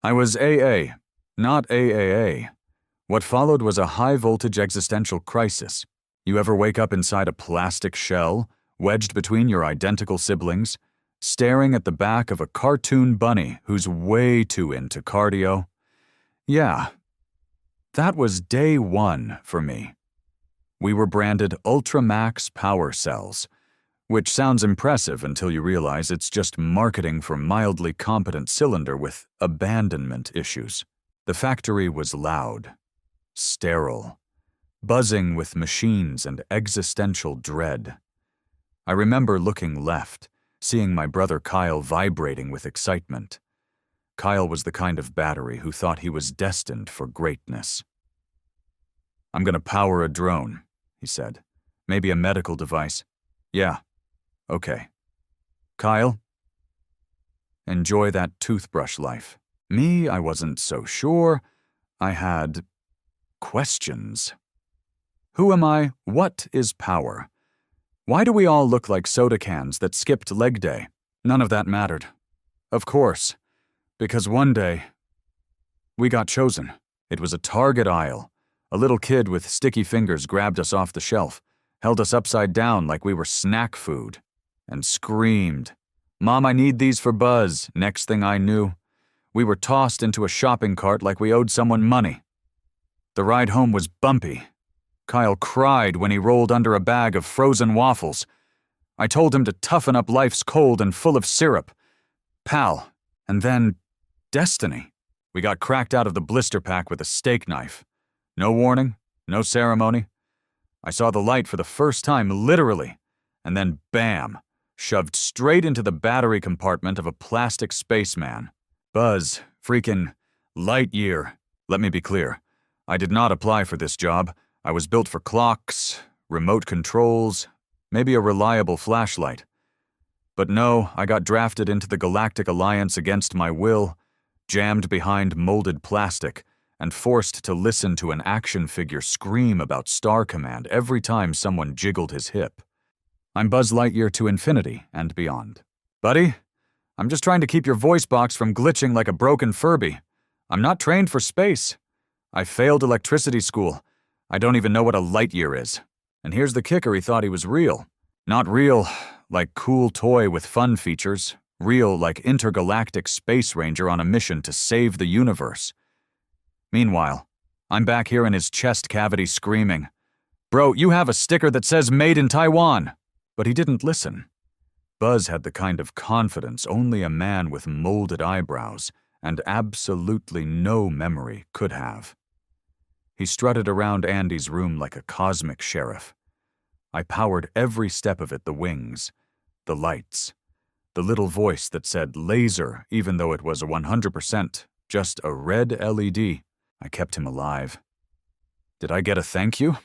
I was AA, not AAA. What followed was a high-voltage existential crisis. You ever wake up inside a plastic shell, wedged between your identical siblings, staring at the back of a cartoon bunny who's way too into cardio? Yeah, that was day one for me. We were branded Ultramax Power Cells, which sounds impressive until you realize it's just marketing for mildly competent cylinder with abandonment issues. The factory was loud, sterile, buzzing with machines and existential dread. I remember looking left, seeing my brother Kyle vibrating with excitement. Kyle was the kind of battery who thought he was destined for greatness. "I'm gonna power a drone," he said. "Maybe a medical device." "Yeah, okay." "Kyle, enjoy that toothbrush life." Me, I wasn't so sure. I had questions. Who am I? What is power? Why do we all look like soda cans that skipped leg day? None of that mattered. Of course, because one day, we got chosen. It was a Target aisle. A little kid with sticky fingers grabbed us off the shelf, held us upside down like we were snack food, and screamed, "Mom, I need these for Buzz." Next thing I knew, we were tossed into a shopping cart like we owed someone money. The ride home was bumpy. Kyle cried when he rolled under a bag of frozen waffles. I told him to toughen up, life's cold and full of syrup. Pal, and then destiny. We got cracked out of the blister pack with a steak knife. No warning, no ceremony. I saw the light for the first time, literally, and then bam, shoved straight into the battery compartment of a plastic spaceman. Buzz, freaking Lightyear. Let me be clear. I did not apply for this job. I was built for clocks, remote controls, maybe a reliable flashlight. But no, I got drafted into the Galactic Alliance against my will, jammed behind molded plastic, and forced to listen to an action figure scream about Star Command every time someone jiggled his hip. I'm Buzz Lightyear to infinity and beyond. Buddy, I'm just trying to keep your voice box from glitching like a broken Furby. I'm not trained for space. I failed electricity school. I don't even know what a Lightyear is. And here's the kicker, he thought he was real. Not real, like cool toy with fun features. Real like intergalactic space ranger on a mission to save the universe. Meanwhile, I'm back here in his chest cavity screaming, "Bro, you have a sticker that says Made in Taiwan." But he didn't listen. Buzz had the kind of confidence only a man with molded eyebrows and absolutely no memory could have. He strutted around Andy's room like a cosmic sheriff. I powered every step of it, the wings, the lights, the little voice that said laser even though it was a 100% just a red LED. I kept him alive. Did I get a thank you?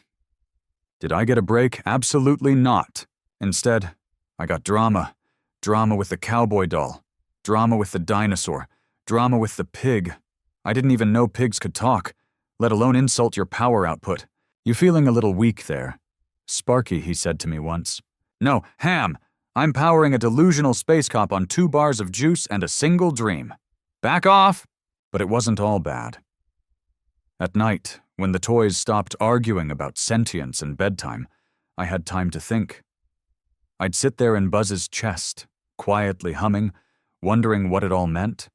Did I get a break? Absolutely not. Instead, I got drama. Drama with the cowboy doll. Drama with the dinosaur. Drama with the pig. I didn't even know pigs could talk, let alone insult your power output. "You feeling a little weak there?" "Sparky," he said to me once. "No, Ham. I'm powering a delusional space cop on 2 bars of juice and a single dream. Back off!" But it wasn't all bad. At night, when the toys stopped arguing about sentience and bedtime, I had time to think. I'd sit there in Buzz's chest, quietly humming, wondering what it all meant.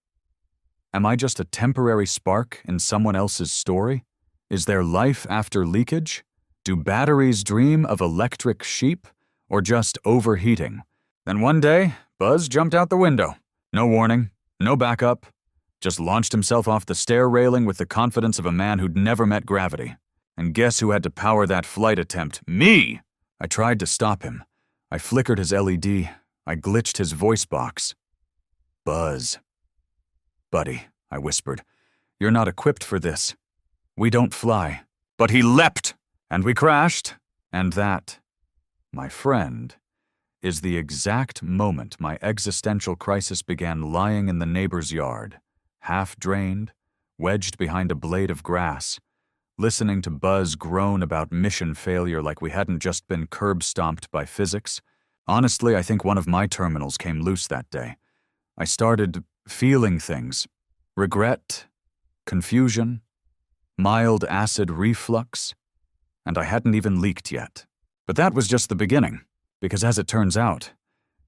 Am I just a temporary spark in someone else's story? Is there life after leakage? Do batteries dream of electric sheep, or just overheating? Then one day, Buzz jumped out the window. No warning, no backup. Just launched himself off the stair railing with the confidence of a man who'd never met gravity. And guess who had to power that flight attempt? Me! I tried to stop him. I flickered his LED. I glitched his voice box. "Buzz." "Buddy," I whispered, "you're not equipped for this. We don't fly." But he leapt, and we crashed. And that, my friend, is the exact moment my existential crisis began, lying in the neighbor's yard, half drained, wedged behind a blade of grass, listening to Buzz groan about mission failure like we hadn't just been curb-stomped by physics. Honestly, I think one of my terminals came loose that day. I started feeling things. regret, confusion, mild acid reflux, and I hadn't even leaked yet. But that was just the beginning, because as it turns out,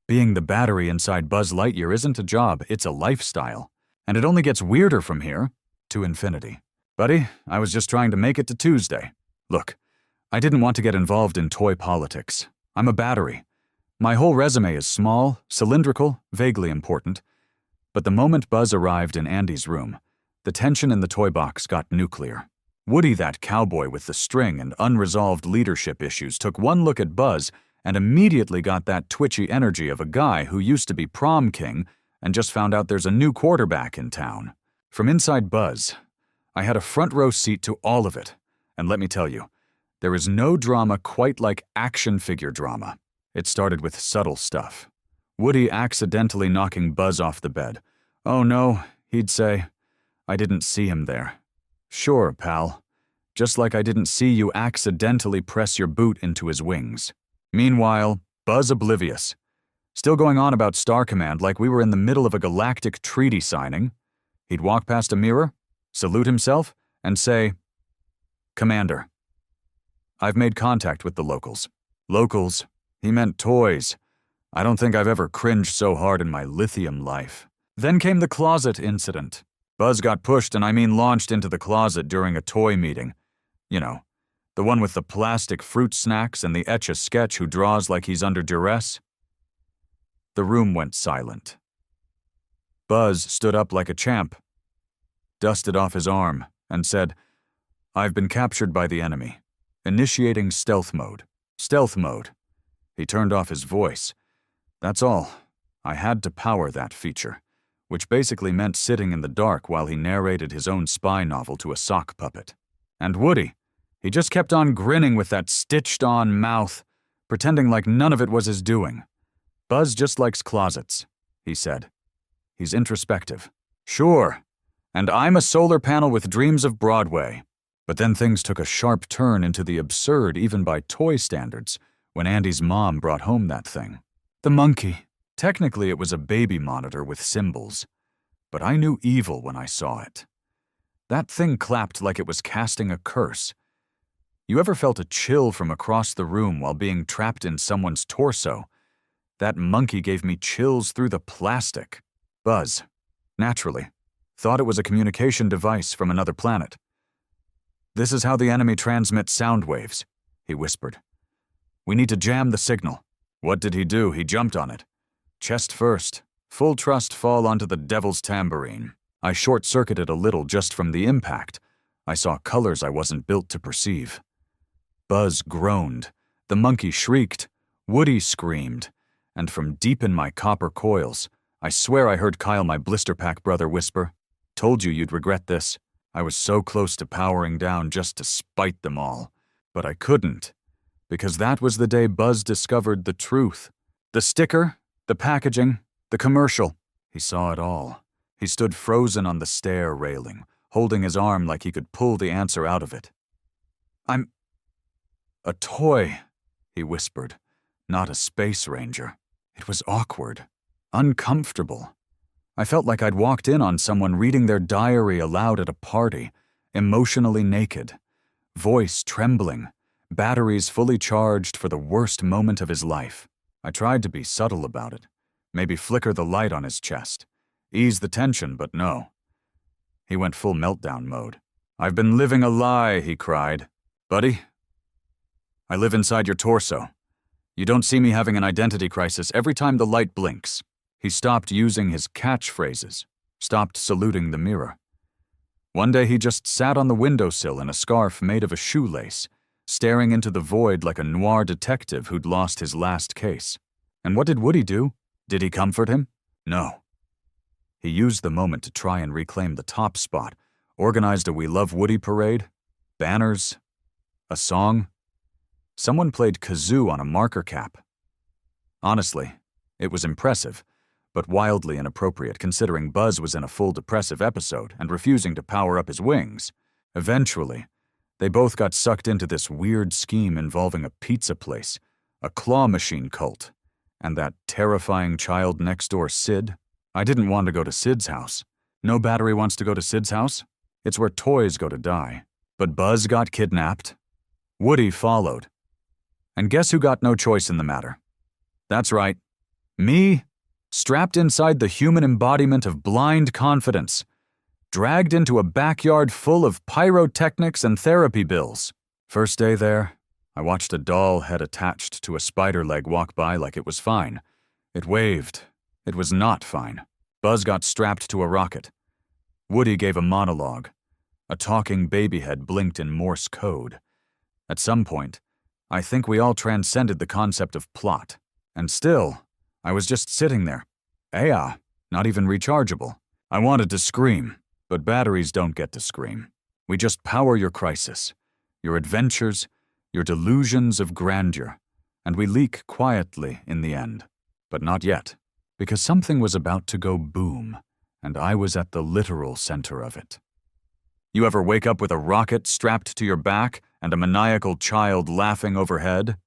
being the battery inside Buzz Lightyear isn't a job, it's a lifestyle. And it only gets weirder from here to infinity. Buddy, I was just trying to make it to Tuesday. Look, I didn't want to get involved in toy politics. I'm a battery. My whole resume is small, cylindrical, vaguely important. But the moment Buzz arrived in Andy's room, the tension in the toy box got nuclear. Woody, that cowboy with the string and unresolved leadership issues, took one look at Buzz and immediately got that twitchy energy of a guy who used to be prom king and just found out there's a new quarterback in town. From inside Buzz, I had a front row seat to all of it. And let me tell you, there is no drama quite like action figure drama. It started with subtle stuff. Woody accidentally knocking Buzz off the bed. "Oh no," he'd say. "I didn't see him there." "Sure, pal. Just like I didn't see you accidentally press your boot into his wings." Meanwhile, Buzz oblivious. Still going on about Star Command like we were in the middle of a galactic treaty signing. He'd walk past a mirror, salute himself, and say, "Commander." I've made contact with the locals. Locals? He meant toys. I don't think I've ever cringed so hard in my lithium life. Then came the closet incident. Buzz got pushed, and I mean launched into the closet during a toy meeting. You know, the one with the plastic fruit snacks and the Etch-a-Sketch who draws like he's under duress. The room went silent. Buzz stood up like a champ, dusted off his arm, and said, "I've been captured by the enemy. Initiating stealth mode." Stealth mode. He turned off his voice. That's all. I had to power that feature, which basically meant sitting in the dark while he narrated his own spy novel to a sock puppet. And Woody, he just kept on grinning with that stitched-on mouth, pretending like none of it was his doing. "Buzz just likes closets," he said. "He's introspective." Sure. And I'm a solar panel with dreams of Broadway. But then things took a sharp turn into the absurd even by toy standards when Andy's mom brought home that thing. The monkey. Technically, it was a baby monitor with symbols, but I knew evil when I saw it. That thing clapped like it was casting a curse. You ever felt a chill from across the room while being trapped in someone's torso? That monkey gave me chills through the plastic. Buzz, naturally, thought it was a communication device from another planet. "This is how the enemy transmits sound waves," he whispered. "We need to jam the signal." What did he do? He jumped on it. Chest first, full trust fall onto the devil's tambourine. I short-circuited a little just from the impact. I saw colors I wasn't built to perceive. Buzz groaned. The monkey shrieked. Woody screamed. And from deep in my copper coils, I swear I heard Kyle, my blisterpack brother, whisper, "Told you you'd regret this." I was so close to powering down just to spite them all. But I couldn't, because that was the day Buzz discovered the truth. The sticker, the packaging, the commercial. He saw it all. He stood frozen on the stair railing, holding his arm like he could pull the answer out of it. "I'm a toy," he whispered, "not a space ranger." It was awkward, uncomfortable. I felt like I'd walked in on someone reading their diary aloud at a party, emotionally naked, voice trembling, batteries fully charged for the worst moment of his life. I tried to be subtle about it, maybe flicker the light on his chest, ease the tension, but no. He went full meltdown mode. "I've been living a lie," he cried. "Buddy, I live inside your torso. You don't see me having an identity crisis every time the light blinks." He stopped using his catchphrases, stopped saluting the mirror. One day he just sat on the windowsill in a scarf made of a shoelace, staring into the void like a noir detective who'd lost his last case. And what did Woody do? Did he comfort him? No. He used the moment to try and reclaim the top spot, organized a We Love Woody parade, banners, a song. Someone played kazoo on a marker cap. Honestly, it was impressive, but wildly inappropriate considering Buzz was in a full depressive episode and refusing to power up his wings. Eventually, they both got sucked into this weird scheme involving a pizza place, a claw machine cult, and that terrifying child next door, Sid. I didn't want to go to Sid's house. No battery wants to go to Sid's house. It's where toys go to die. But Buzz got kidnapped. Woody followed. And guess who got no choice in the matter? That's right. Me, strapped inside the human embodiment of blind confidence, dragged into a backyard full of pyrotechnics and therapy bills. First day there, I watched a doll head attached to a spider leg walk by like it was fine. It waved. It was not fine. Buzz got strapped to a rocket. Woody gave a monologue. A talking baby head blinked in Morse code. At some point, I think we all transcended the concept of plot. And still, I was just sitting there. Not even rechargeable. I wanted to scream, but batteries don't get to scream. We just power your crisis, your adventures, your delusions of grandeur, and we leak quietly in the end. But not yet, because something was about to go boom, and I was at the literal center of it. You ever wake up with a rocket strapped to your back and a maniacal child laughing overhead?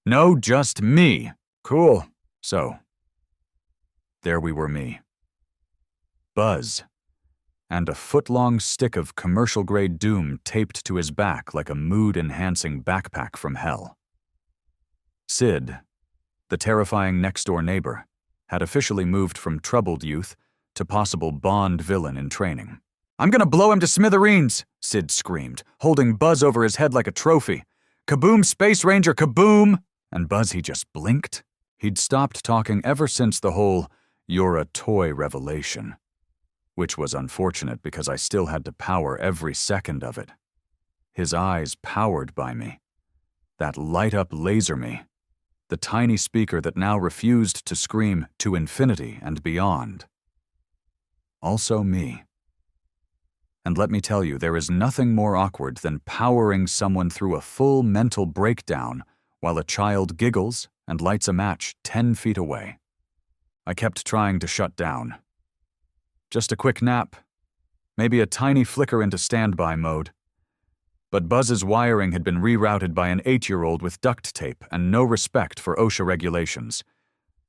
No, just me. Cool. So, there we were, me. Buzz. And a foot-long stick of commercial-grade doom taped to his back like a mood-enhancing backpack from hell. Sid, the terrifying next-door neighbor, had officially moved from troubled youth to possible Bond villain in training. "I'm gonna blow him to smithereens," Sid screamed, holding Buzz over his head like a trophy. "Kaboom, Space Ranger, kaboom!" And Buzz, he just blinked. He'd stopped talking ever since the whole "you're a toy" revelation, which was unfortunate because I still had to power every second of it. His eyes powered by me. That light-up laser me. The tiny speaker that now refused to scream to infinity and beyond. Also me. And let me tell you, there is nothing more awkward than powering someone through a full mental breakdown while a child giggles and lights a match 10 feet away. I kept trying to shut down. Just a quick nap. Maybe a tiny flicker into standby mode. But Buzz's wiring had been rerouted by an 8-year-old with duct tape and no respect for OSHA regulations.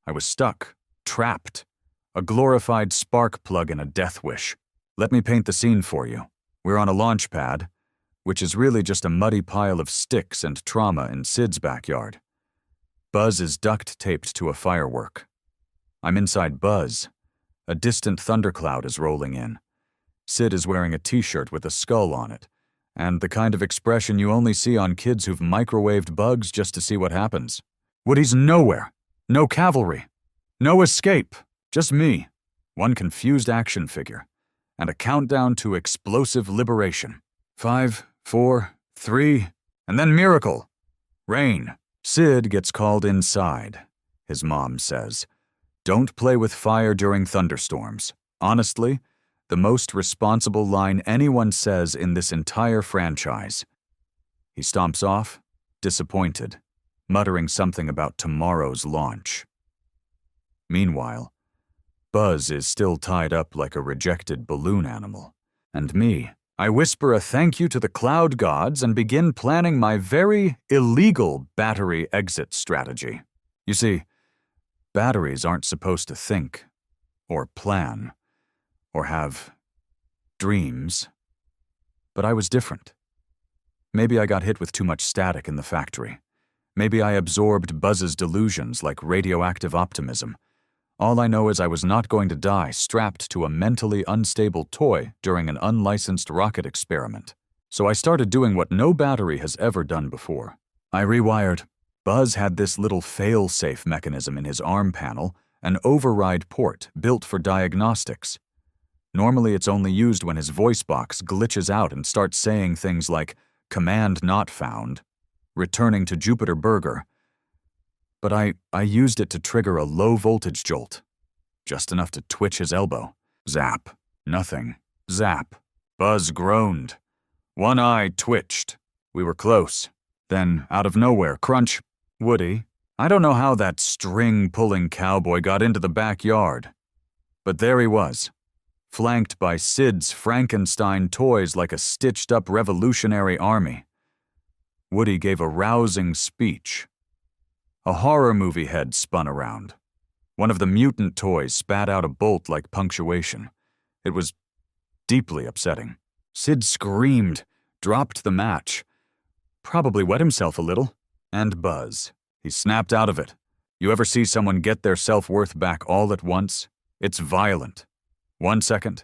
I was stuck, trapped, a glorified spark plug in a death wish. Let me paint the scene for you. We're on a launch pad, which is really just a muddy pile of sticks and trauma in Sid's backyard. Buzz is duct-taped to a firework. I'm inside Buzz. A distant thundercloud is rolling in. Sid is wearing a t-shirt with a skull on it, and the kind of expression you only see on kids who've microwaved bugs just to see what happens. Woody's nowhere. No cavalry. No escape. Just me. One confused action figure. And a countdown to explosive liberation. 5, 4, 3, and then miracle. Rain. Sid gets called inside. His mom says, "Don't play with fire during thunderstorms." Honestly, the most responsible line anyone says in this entire franchise. He stomps off, disappointed, muttering something about tomorrow's launch. Meanwhile, Buzz is still tied up like a rejected balloon animal. And me, I whisper a thank you to the cloud gods and begin planning my very illegal battery exit strategy. You see, batteries aren't supposed to think, or plan, or have dreams. But I was different. Maybe I got hit with too much static in the factory. Maybe I absorbed Buzz's delusions like radioactive optimism. All I know is I was not going to die strapped to a mentally unstable toy during an unlicensed rocket experiment. So I started doing what no battery has ever done before. I rewired. Buzz had this little fail-safe mechanism in his arm panel, an override port built for diagnostics. Normally it's only used when his voice box glitches out and starts saying things like, "Command not found," "Returning to Jupiter Burger." But I used it to trigger a low-voltage jolt. Just enough to twitch his elbow. Zap. Nothing. Zap. Buzz groaned. One eye twitched. We were close. Then, out of nowhere, crunch. Woody. I don't know how that string-pulling cowboy got into the backyard. But there he was, flanked by Sid's Frankenstein toys like a stitched-up revolutionary army. Woody gave a rousing speech. A horror movie head spun around. One of the mutant toys spat out a bolt like punctuation. It was deeply upsetting. Sid screamed, dropped the match, probably wet himself a little, and Buzz. He snapped out of it. You ever see someone get their self-worth back all at once? It's violent. 1 second,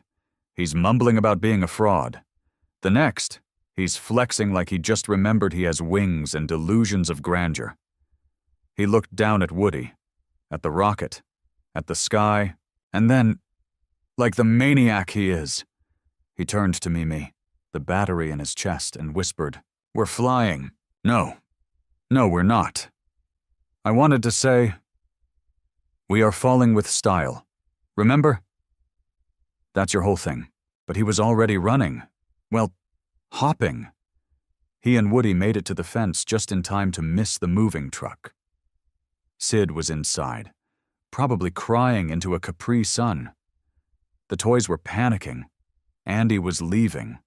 he's mumbling about being a fraud. The next, he's flexing like he just remembered he has wings and delusions of grandeur. He looked down at Woody, at the rocket, at the sky, and then, like the maniac he is, he turned to Mimi, the battery in his chest, and whispered, "We're flying." No, we're not. I wanted to say, "We are falling with style. Remember?" That's your whole thing. But he was already running. Well, hopping. He and Woody made it to the fence just in time to miss the moving truck. Sid was inside, probably crying into a Capri Sun. The toys were panicking. Andy was leaving.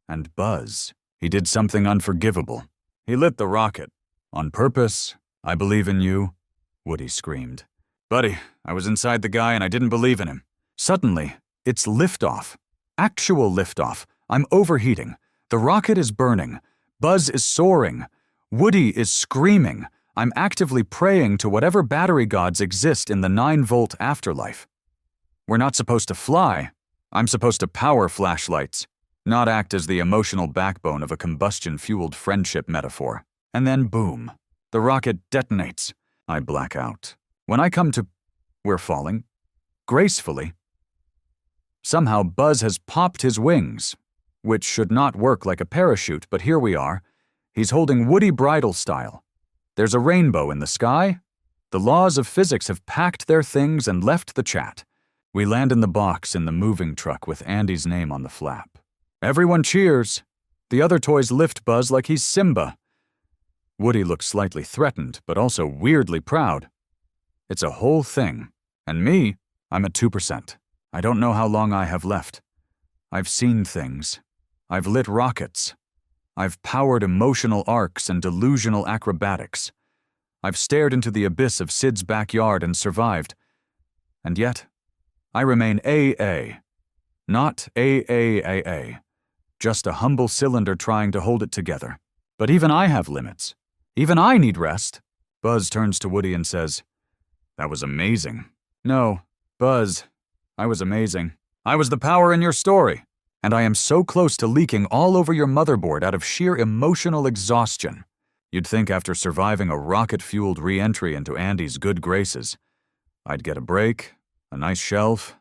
And Buzz, he did something unforgivable. He lit the rocket. On purpose. "I believe in you," Woody screamed. "Buddy, I was inside the guy and I didn't believe in him." Suddenly, it's liftoff. Actual liftoff. I'm overheating. The rocket is burning. Buzz is soaring. Woody is screaming. I'm actively praying to whatever battery gods exist in the 9-volt afterlife. We're not supposed to fly. I'm supposed to power flashlights, not act as the emotional backbone of a combustion-fueled friendship metaphor. And then boom, the rocket detonates. I black out. When I come to, we're falling, gracefully. Somehow Buzz has popped his wings, which should not work like a parachute, but here we are. He's holding Woody bridal style. There's a rainbow in the sky. The laws of physics have packed their things and left the chat. We land in the box in the moving truck with Andy's name on the flap. Everyone cheers. The other toys lift Buzz like he's Simba. Woody looks slightly threatened, but also weirdly proud. It's a whole thing. And me, I'm at 2%. I don't know how long I have left. I've seen things. I've lit rockets. I've powered emotional arcs and delusional acrobatics. I've stared into the abyss of Sid's backyard and survived. And yet, I remain AA. Not AAAA. Just a humble cylinder trying to hold it together. But even I have limits. Even I need rest. Buzz turns to Woody and says, "That was amazing." "No, Buzz, I was amazing. I was the power in your story. And I am so close to leaking all over your motherboard out of sheer emotional exhaustion. You'd think after surviving a rocket-fueled re-entry into Andy's good graces, I'd get a break, a nice shelf,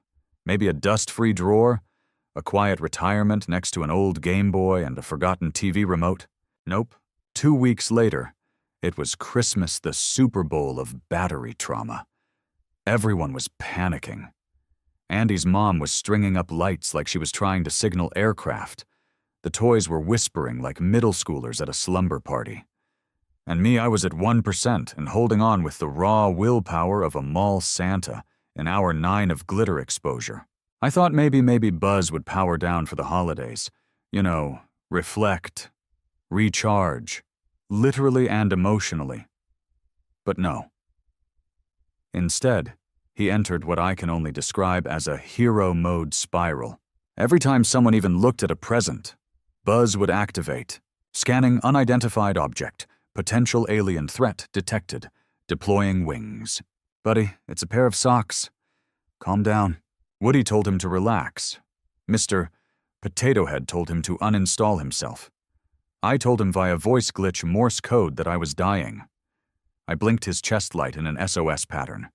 maybe a dust-free drawer, a quiet retirement next to an old Game Boy and a forgotten TV remote. Nope. 2 weeks later, it was Christmas, the Super Bowl of battery trauma. Everyone was panicking. Andy's mom was stringing up lights like she was trying to signal aircraft. The toys were whispering like middle schoolers at a slumber party. And me, I was at 1% and holding on with the raw willpower of a mall Santa in hour 9 of glitter exposure. I thought maybe Buzz would power down for the holidays. You know, reflect, recharge, literally and emotionally. But no. Instead, he entered what I can only describe as a hero mode spiral. Every time someone even looked at a present, Buzz would activate, scanning unidentified object, potential alien threat detected, deploying wings. "Buddy, it's a pair of socks. Calm down." Woody told him to relax. Mr. Potato Head told him to uninstall himself. I told him via voice glitch Morse code that I was dying. I blinked his chest light in an SOS pattern.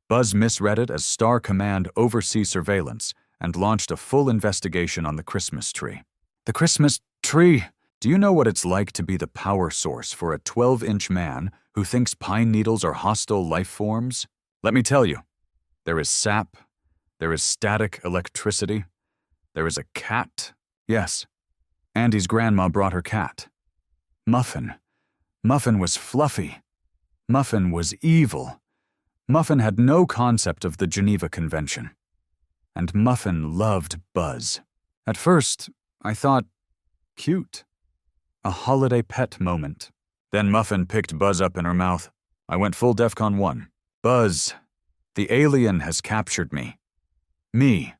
Buzz misread it as Star Command Oversea Surveillance and launched a full investigation on the Christmas tree. The Christmas tree! Do you know what it's like to be the power source for a 12-inch man who thinks pine needles are hostile life forms? Let me tell you, there is sap, there is static electricity, there is a cat. Yes, Andy's grandma brought her cat. Muffin. Muffin was fluffy. Muffin was evil. Muffin had no concept of the Geneva Convention. And Muffin loved Buzz. At first, I thought, cute. A holiday pet moment. Then Muffin picked Buzz up in her mouth. I went full DEFCON 1. Buzz, the alien has captured me. Me.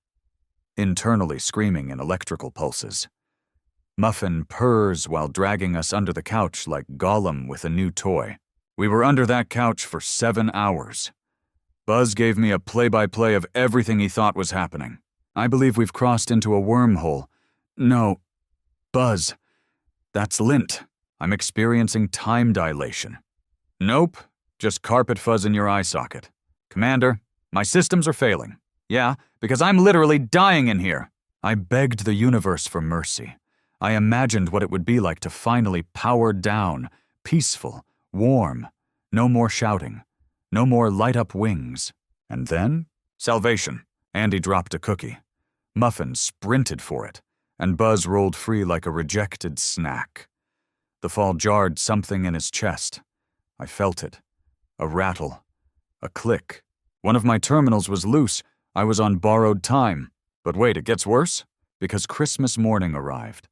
internally screaming in electrical pulses. Muffin purrs while dragging us under the couch like Gollum with a new toy. We were under that couch for 7 hours. Buzz gave me a play-by-play of everything he thought was happening. I believe we've crossed into a wormhole. No, Buzz, that's lint. I'm experiencing time dilation. Nope, just carpet fuzz in your eye socket. Commander, my systems are failing. Yeah, because I'm literally dying in here. I begged the universe for mercy. I imagined what it would be like to finally power down, peaceful, warm, no more shouting, no more light-up wings. And then, salvation. Andy dropped a cookie. Muffin sprinted for it, and Buzz rolled free like a rejected snack. The fall jarred something in his chest. I felt it. A rattle. A click. One of my terminals was loose. I was on borrowed time. But wait, it gets worse? Because Christmas morning arrived,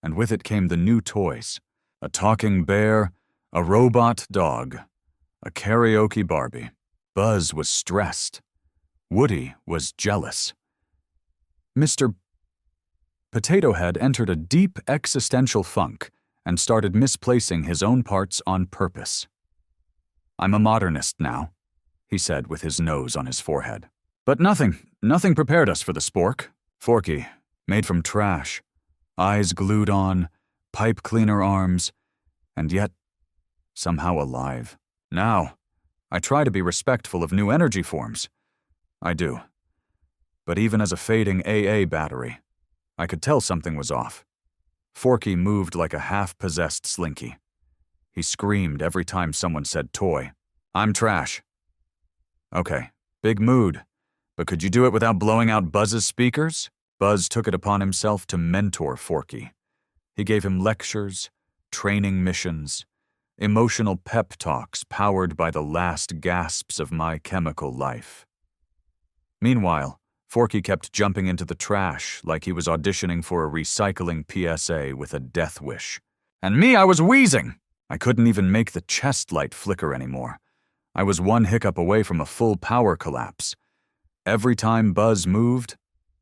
and with it came the new toys. A talking bear, a robot dog, a karaoke Barbie. Buzz was stressed. Woody was jealous. Mr. Potato Head entered a deep existential funk and started misplacing his own parts on purpose. I'm a modernist now, he said with his nose on his forehead. But nothing prepared us for the spork. Forky, made from trash, eyes glued on, pipe cleaner arms, and yet somehow alive. Now, I try to be respectful of new energy forms. I do. But even as a fading AA battery, I could tell something was off. Forky moved like a half-possessed slinky. He screamed every time someone said toy. I'm trash. Okay, big mood. But could you do it without blowing out Buzz's speakers? Buzz took it upon himself to mentor Forky. He gave him lectures, training missions, emotional pep talks powered by the last gasps of my chemical life. Meanwhile, Forky kept jumping into the trash like he was auditioning for a recycling PSA with a death wish. And me, I was wheezing! I couldn't even make the chest light flicker anymore. I was one hiccup away from a full power collapse. Every time Buzz moved,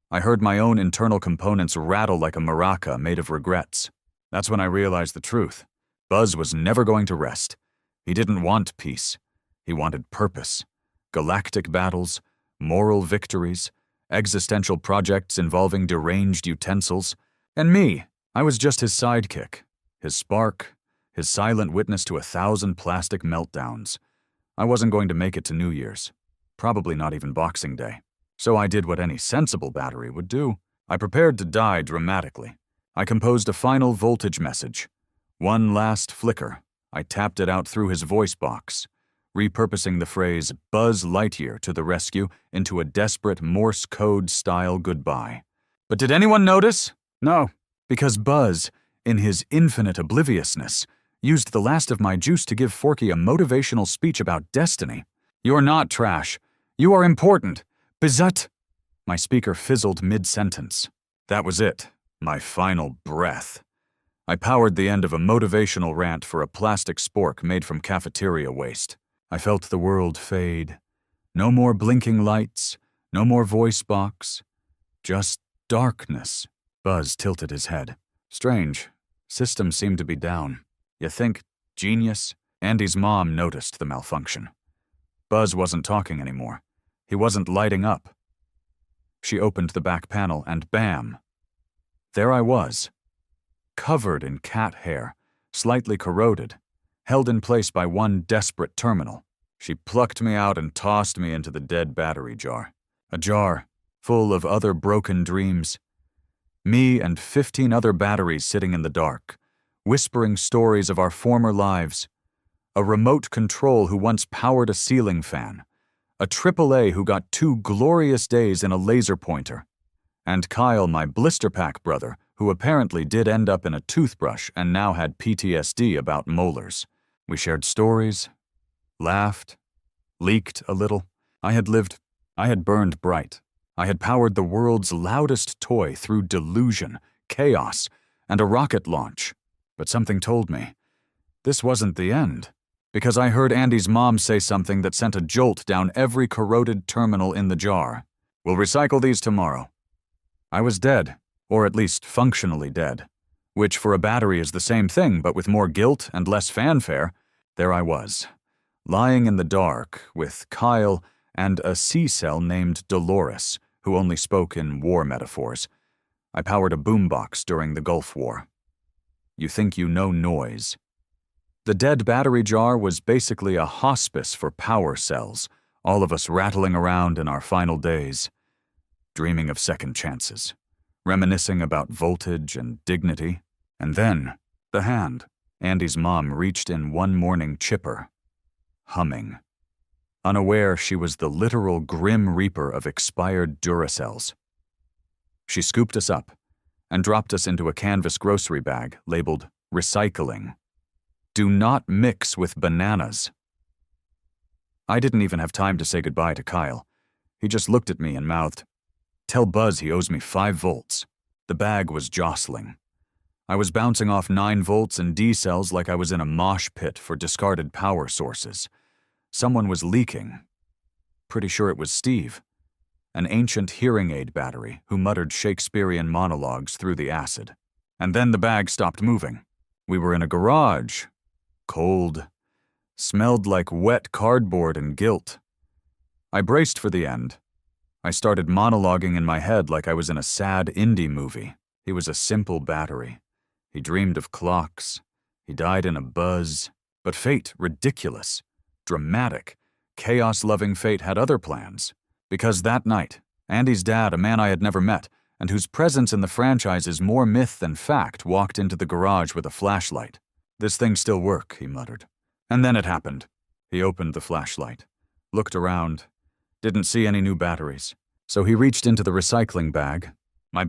I heard my own internal components rattle like a maraca made of regrets. That's when I realized the truth. Buzz was never going to rest. He didn't want peace. He wanted purpose. Galactic battles, moral victories, existential projects involving deranged utensils. And me, I was just his sidekick, his spark, his silent witness to 1,000 plastic meltdowns. I wasn't going to make it to New Year's. Probably not even Boxing Day. So I did what any sensible battery would do. I prepared to die dramatically. I composed a final voltage message. One last flicker. I tapped it out through his voice box, repurposing the phrase Buzz Lightyear to the rescue into a desperate Morse code-style goodbye. But did anyone notice? No, because Buzz, in his infinite obliviousness, used the last of my juice to give Forky a motivational speech about destiny. You're not trash. You are important. Bizut! My speaker fizzled mid-sentence. That was it. My final breath. I powered the end of a motivational rant for a plastic spork made from cafeteria waste. I felt the world fade. No more blinking lights, no more voice box. Just darkness. Buzz tilted his head. Strange. Systems seemed to be down. You think, genius? Andy's mom noticed the malfunction. Buzz wasn't talking anymore. He wasn't lighting up. She opened the back panel and bam! There I was, covered in cat hair, slightly corroded, held in place by one desperate terminal. She plucked me out and tossed me into the dead battery jar. A jar full of other broken dreams. Me and 15 other batteries sitting in the dark, whispering stories of our former lives. A remote control who once powered a ceiling fan. A AAA who got 2 glorious days in a laser pointer. And Kyle, my blister pack brother, who apparently did end up in a toothbrush and now had PTSD about molars. We shared stories, laughed, leaked a little. I had burned bright. I had powered the world's loudest toy through delusion, chaos, and a rocket launch. But something told me, this wasn't the end. Because I heard Andy's mom say something that sent a jolt down every corroded terminal in the jar. We'll recycle these tomorrow. I was dead, or at least functionally dead, which for a battery is the same thing but with more guilt and less fanfare. There I was, lying in the dark with Kyle and a C-cell named Dolores, who only spoke in war metaphors. I powered a boombox during the Gulf War. You think you know noise. The dead battery jar was basically a hospice for power cells, all of us rattling around in our final days, dreaming of second chances, reminiscing about voltage and dignity. And then, the hand. Andy's mom reached in one morning chipper, humming, unaware she was the literal grim reaper of expired Duracells. She scooped us up and dropped us into a canvas grocery bag labeled recycling. Do not mix with bananas. I didn't even have time to say goodbye to Kyle. He just looked at me and mouthed, "Tell Buzz he owes me 5 volts. The bag was jostling. I was bouncing off 9 volts and D cells like I was in a mosh pit for discarded power sources. Someone was leaking. Pretty sure it was Steve, an ancient hearing aid battery who muttered Shakespearean monologues through the acid. And then the bag stopped moving. We were in a garage. Cold. Smelled like wet cardboard and guilt. I braced for the end. I started monologuing in my head like I was in a sad indie movie. He was a simple battery. He dreamed of clocks. He died in a buzz. But fate, ridiculous, dramatic, chaos-loving fate had other plans. Because that night, Andy's dad, a man I had never met, and whose presence in the franchise is more myth than fact, walked into the garage with a flashlight. "This thing still work," he muttered. And then it happened. He opened the flashlight, looked around, didn't see any new batteries. So he reached into the recycling bag, my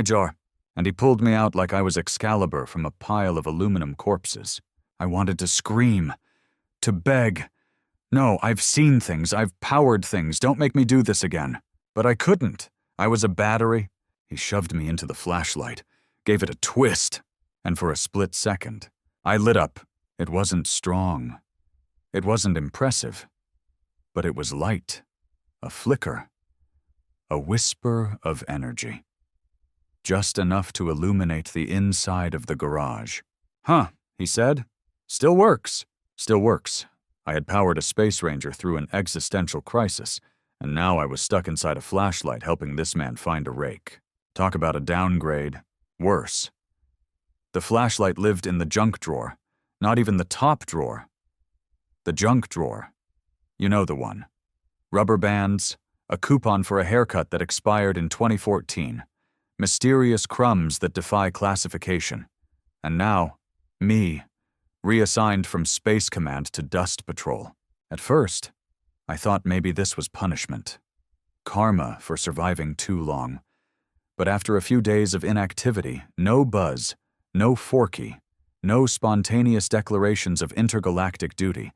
jar, and he pulled me out like I was Excalibur from a pile of aluminum corpses. I wanted to scream, to beg. No, I've seen things, I've powered things, don't make me do this again. But I couldn't. I was a battery. He shoved me into the flashlight, gave it a twist, and for a split second, I lit up. It wasn't strong. It wasn't impressive. But it was light. A flicker. A whisper of energy. Just enough to illuminate the inside of the garage. "Huh," he said. "Still works." Still works. I had powered a space ranger through an existential crisis, and now I was stuck inside a flashlight helping this man find a rake. Talk about a downgrade. Worse. The flashlight lived in the junk drawer. Not even the top drawer. The junk drawer. You know the one. Rubber bands, a coupon for a haircut that expired in 2014, mysterious crumbs that defy classification, and now, me, reassigned from Space Command to Dust Patrol. At first, I thought maybe this was punishment. Karma for surviving too long. But after a few days of inactivity, no Buzz, no Forky, no spontaneous declarations of intergalactic duty,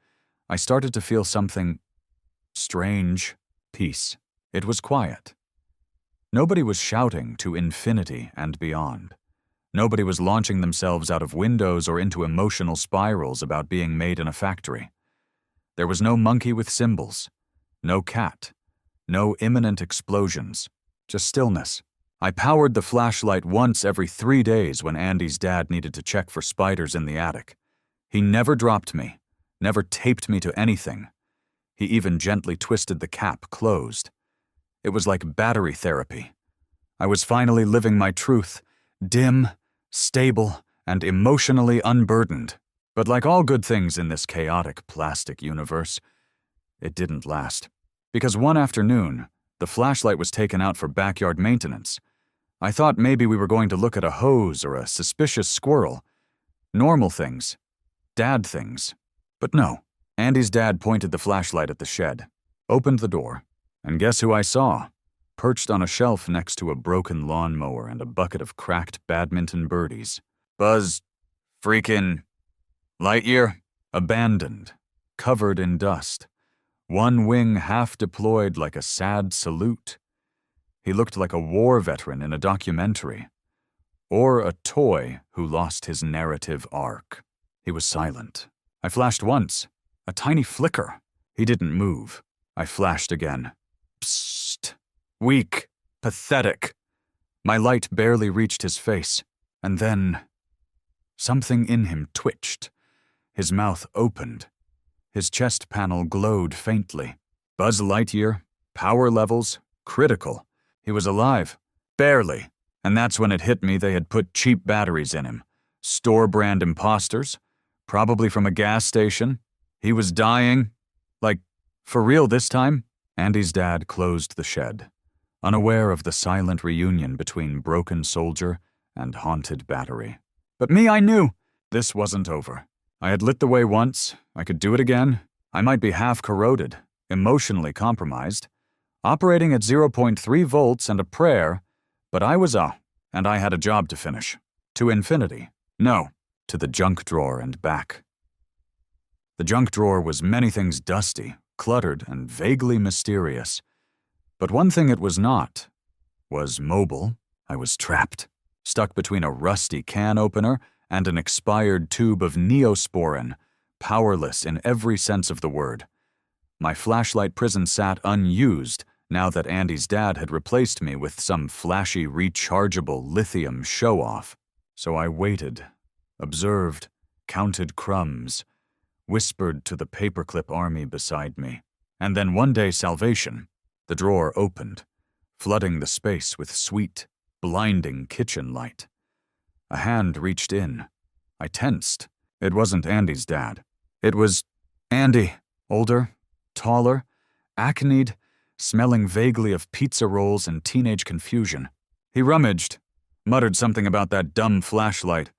I started to feel something strange. Peace. It was quiet. Nobody was shouting to infinity and beyond. Nobody was launching themselves out of windows or into emotional spirals about being made in a factory. There was no monkey with cymbals, no cat, no imminent explosions, just stillness. I powered the flashlight once every 3 days when Andy's dad needed to check for spiders in the attic. He never dropped me, never taped me to anything. He even gently twisted the cap closed. It was like battery therapy. I was finally living my truth, dim, stable, and emotionally unburdened. But like all good things in this chaotic plastic universe, it didn't last. Because one afternoon, the flashlight was taken out for backyard maintenance. I thought maybe we were going to look at a hose or a suspicious squirrel. Normal things. Dad things. But no. Andy's dad pointed the flashlight at the shed, opened the door, and guess who I saw? Perched on a shelf next to a broken lawnmower and a bucket of cracked badminton birdies. Buzz freaking Lightyear, abandoned, covered in dust, one wing half deployed like a sad salute. He looked like a war veteran in a documentary, or a toy who lost his narrative arc. He was silent. I flashed once, a tiny flicker. He didn't move. I flashed again. Psst. Weak. Pathetic. My light barely reached his face, and then something in him twitched. His mouth opened. His chest panel glowed faintly. Buzz Lightyear, power levels, critical. He was alive. Barely. And that's when it hit me they had put cheap batteries in him. Store-brand imposters. Probably from a gas station. He was dying. Like, for real this time? Andy's dad closed the shed, unaware of the silent reunion between broken soldier and haunted battery. But me, I knew. This wasn't over. I had lit the way once. I could do it again. I might be half corroded, emotionally compromised, operating at 0.3 volts and a prayer, but I was and I had a job to finish. To infinity. No, to the junk drawer and back. The junk drawer was many things dusty, cluttered, and vaguely mysterious. But one thing it was not was mobile. I was trapped, stuck between a rusty can opener and an expired tube of neosporin, powerless in every sense of the word. My flashlight prison sat unused now that Andy's dad had replaced me with some flashy rechargeable lithium show-off. So I waited, observed, counted crumbs, whispered to the paperclip army beside me. And then one day salvation. The drawer opened, flooding the space with sweet, blinding kitchen light. A hand reached in. I tensed. It wasn't Andy's dad. It was Andy, older, taller, acneed, smelling vaguely of pizza rolls and teenage confusion. He rummaged, muttered something about that dumb flashlight.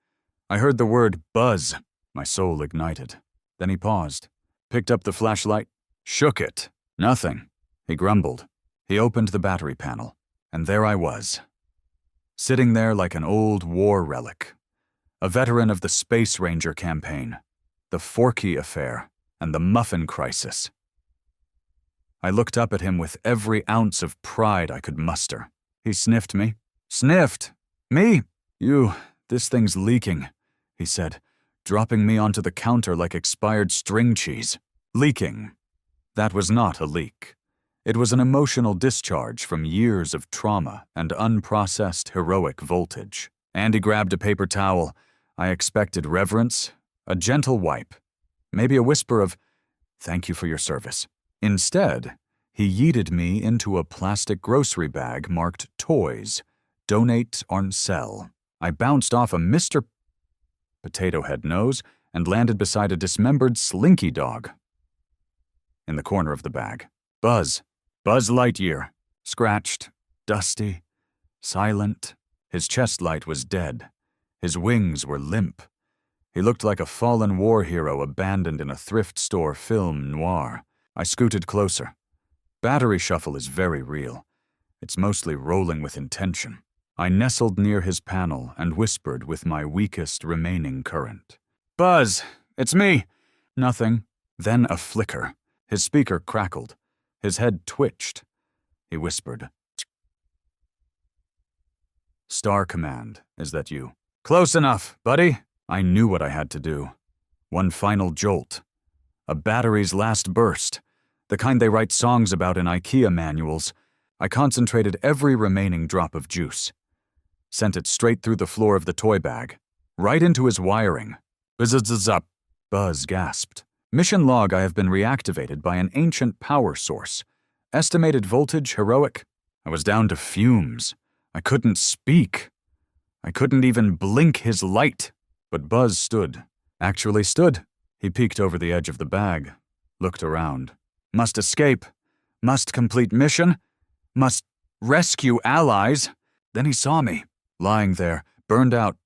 I heard the word buzz. My soul ignited. Then he paused, picked up the flashlight, shook it. Nothing. He grumbled. He opened the battery panel, and there I was, sitting there like an old war relic, a veteran of the Space Ranger campaign, the Forky affair, and the Muffin crisis. I looked up at him with every ounce of pride I could muster. He sniffed me. Sniffed? Me? This thing's leaking, he said, dropping me onto the counter like expired string cheese. Leaking. That was not a leak. It was an emotional discharge from years of trauma and unprocessed heroic voltage. Andy grabbed a paper towel. I expected reverence, a gentle wipe, maybe a whisper of, "Thank you for your service." Instead, he yeeted me into a plastic grocery bag marked toys, donate or sell. I bounced off a Mr. Potato Head nose and landed beside a dismembered slinky dog. In the corner of the bag, Buzz Lightyear, scratched, dusty, silent. His chest light was dead. His wings were limp. He looked like a fallen war hero abandoned in a thrift store film noir. I scooted closer. Battery shuffle is very real. It's mostly rolling with intention. I nestled near his panel and whispered with my weakest remaining current. "Buzz, it's me." Nothing. Then a flicker. His speaker crackled. His head twitched. He whispered, "Star Command, is that you?" "Close enough, buddy." I knew what I had to do. One final jolt. A battery's last burst. The kind they write songs about in IKEA manuals. I concentrated every remaining drop of juice. Sent it straight through the floor of the toy bag. Right into his wiring. Buzz-up. Buzz gasped. Mission log, I have been reactivated by an ancient power source. Estimated voltage heroic. I was down to fumes. I couldn't speak. I couldn't even blink his light. But Buzz stood. Actually stood. He peeked over the edge of the bag. Looked around. Must escape. Must complete mission. Must rescue allies. Then he saw me. Lying there, burned out.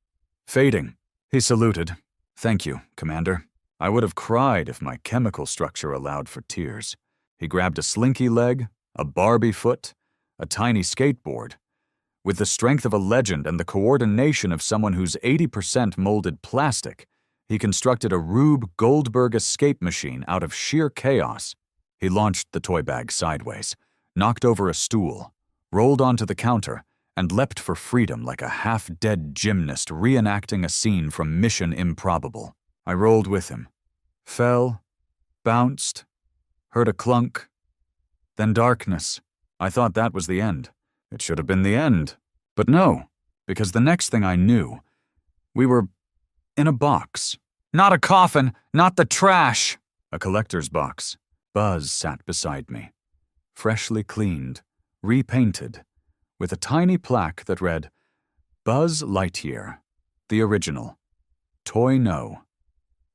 Fading. He saluted. "Thank you, Commander." I would have cried if my chemical structure allowed for tears. He grabbed a slinky leg, a Barbie foot, a tiny skateboard. With the strength of a legend and the coordination of someone who's 80% molded plastic, he constructed a Rube Goldberg escape machine out of sheer chaos. He launched the toy bag sideways, knocked over a stool, rolled onto the counter, and leapt for freedom like a half-dead gymnast reenacting a scene from Mission Improbable. I rolled with him. Fell, bounced, heard a clunk. Then darkness. I thought that was the end. It should have been the end. But no, because the next thing I knew, we were in a box. Not a coffin, not the trash! A collector's box. Buzz sat beside me, freshly cleaned, repainted, with a tiny plaque that read, Buzz Lightyear, the original, Toy No,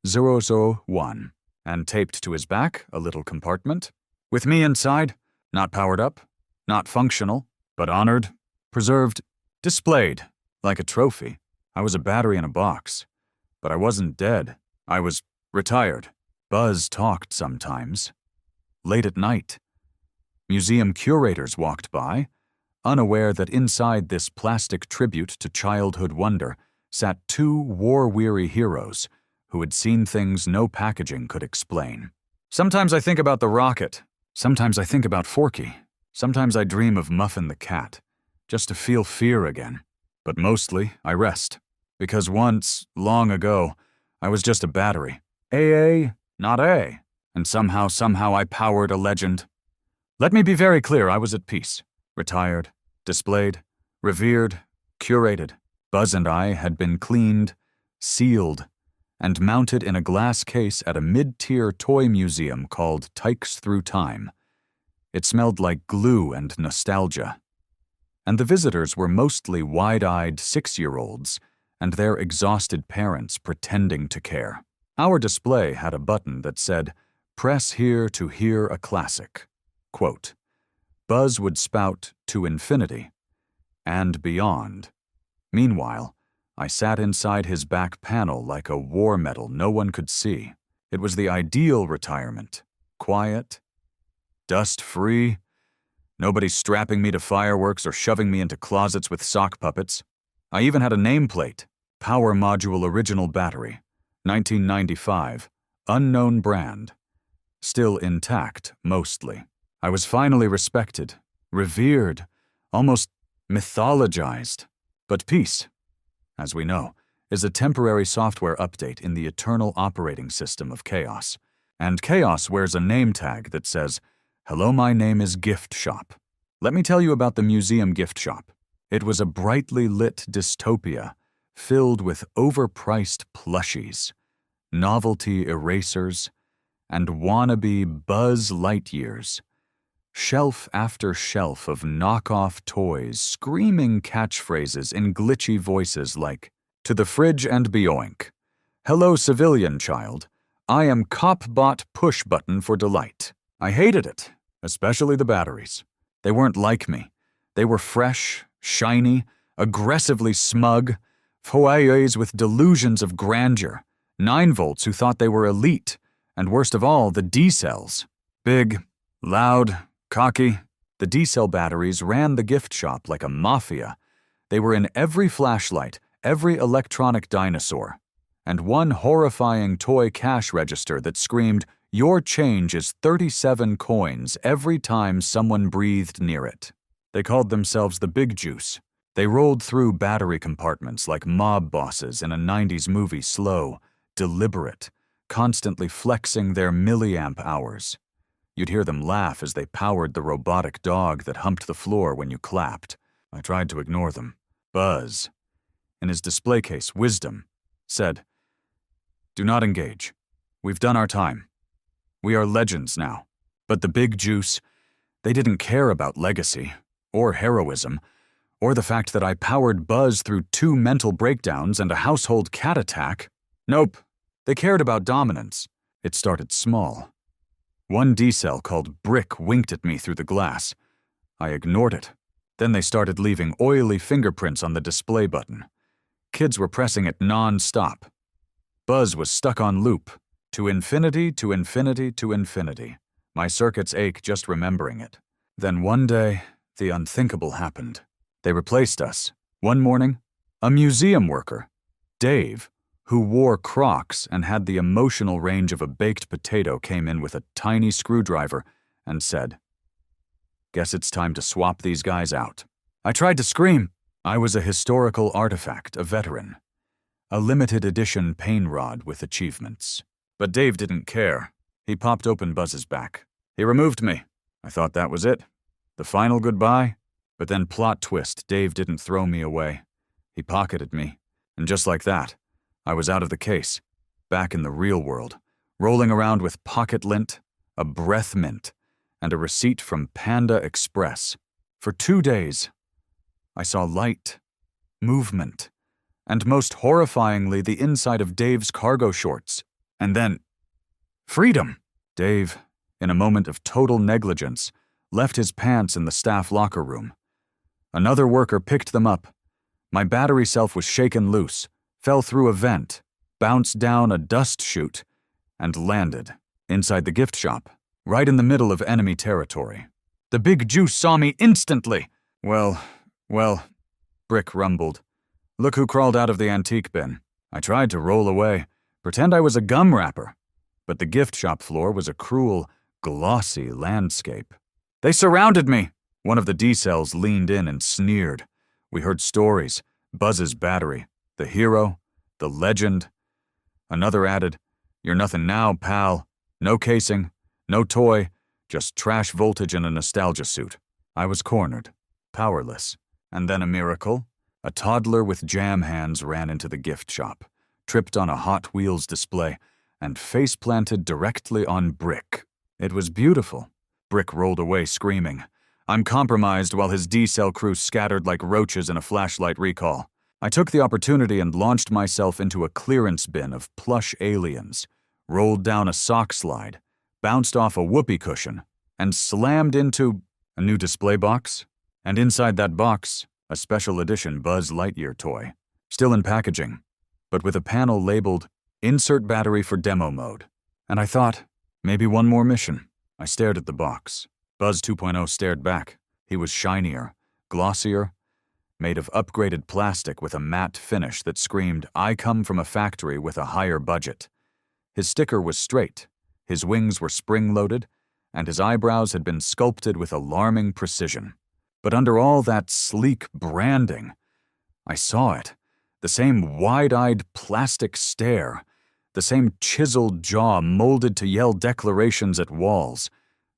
001, and taped to his back a little compartment, with me inside, not powered up, not functional, but honored, preserved, displayed, like a trophy. I was a battery in a box, but I wasn't dead. I was retired. Buzz talked sometimes. Late at night, museum curators walked by, unaware that inside this plastic tribute to childhood wonder sat two war-weary heroes who had seen things no packaging could explain. Sometimes I think about the rocket. Sometimes I think about Forky. Sometimes I dream of Muffin the cat, just to feel fear again. But mostly, I rest. Because once, long ago, I was just a battery. AA, not A. And somehow I powered a legend. Let me be very clear, I was at peace. Retired, displayed, revered, curated. Buzz and I had been cleaned, sealed, and mounted in a glass case at a mid-tier toy museum called Tykes Through Time. It smelled like glue and nostalgia. And the visitors were mostly wide-eyed 6-year-olds and their exhausted parents pretending to care. Our display had a button that said, "Press here to hear a classic." Quote, Buzz would spout to infinity and beyond. Meanwhile, I sat inside his back panel like a war medal no one could see. It was the ideal retirement. Quiet, dust-free, nobody strapping me to fireworks or shoving me into closets with sock puppets. I even had a nameplate, Power Module Original Battery, 1995, unknown brand. Still intact, mostly. I was finally respected, revered, almost mythologized. But peace, as we know, is a temporary software update in the eternal operating system of chaos. And chaos wears a name tag that says, "Hello, my name is Gift Shop." Let me tell you about the museum gift shop. It was a brightly lit dystopia filled with overpriced plushies, novelty erasers, and wannabe Buzz Lightyears. Shelf after shelf of knockoff toys screaming catchphrases in glitchy voices like, "To the fridge and beoink. Hello, civilian child. I am cop-bot push button for delight." I hated it, especially the batteries. They weren't like me. They were fresh, shiny, aggressively smug, foyers with delusions of grandeur, 9-volts who thought they were elite, and worst of all, the D-cells. Big, loud, cocky, the D-cell batteries ran the gift shop like a mafia. They were in every flashlight, every electronic dinosaur, and one horrifying toy cash register that screamed, "Your change is 37 coins every time someone breathed near it." They called themselves the Big Juice. They rolled through battery compartments like mob bosses in a 90s movie, slow, deliberate, constantly flexing their milliamp hours. You'd hear them laugh as they powered the robotic dog that humped the floor when you clapped. I tried to ignore them. Buzz, in his display case, Wisdom, said, "Do not engage. We've done our time. We are legends now." But the Big Juice, they didn't care about legacy, or heroism, or the fact that I powered Buzz through 2 mental breakdowns and a household cat attack. Nope. They cared about dominance. It started small. One D-cell called Brick winked at me through the glass. I ignored it. Then they started leaving oily fingerprints on the display button. Kids were pressing it non-stop. Buzz was stuck on loop. To infinity, to infinity, to infinity. My circuits ache just remembering it. Then one day, the unthinkable happened. They replaced us. One morning, a museum worker, Dave, who wore Crocs and had the emotional range of a baked potato, came in with a tiny screwdriver and said, "Guess it's time to swap these guys out." I tried to scream. I was a historical artifact, a veteran. A limited edition pain rod with achievements. But Dave didn't care. He popped open Buzz's back. He removed me. I thought that was it. The final goodbye. But then plot twist, Dave didn't throw me away. He pocketed me, and just like that, I was out of the case, back in the real world, rolling around with pocket lint, a breath mint, and a receipt from Panda Express. For 2 days, I saw light, movement, and most horrifyingly the inside of Dave's cargo shorts. And then, freedom! Dave, in a moment of total negligence, left his pants in the staff locker room. Another worker picked them up. My battery self was shaken loose, fell through a vent, bounced down a dust chute, and landed inside the gift shop, right in the middle of enemy territory. The big juice saw me instantly. Well, Brick rumbled. Look who crawled out of the antique bin. I tried to roll away, pretend I was a gum wrapper, but the gift shop floor was a cruel, glossy landscape. They surrounded me! One of the D-cells leaned in and sneered. We heard stories, Buzz's battery, the hero, the legend. Another added, "You're nothing now, pal. No casing, no toy, just trash voltage and a nostalgia suit." I was cornered, powerless. And then a miracle. A toddler with jam hands ran into the gift shop, tripped on a Hot Wheels display, and face-planted directly on Brick. It was beautiful. Brick rolled away screaming. I'm compromised while his D-cell crew scattered like roaches in a flashlight recall. I took the opportunity and launched myself into a clearance bin of plush aliens, rolled down a sock slide, bounced off a whoopee cushion, and slammed into a new display box. And inside that box, a special edition Buzz Lightyear toy, still in packaging, but with a panel labeled, "Insert battery for demo mode." And I thought, maybe one more mission. I stared at the box. Buzz 2.0 stared back. He was shinier, glossier, made of upgraded plastic with a matte finish that screamed, "I come from a factory with a higher budget." His sticker was straight, his wings were spring-loaded, and his eyebrows had been sculpted with alarming precision. But under all that sleek branding, I saw it, the same wide-eyed plastic stare, the same chiseled jaw molded to yell declarations at walls,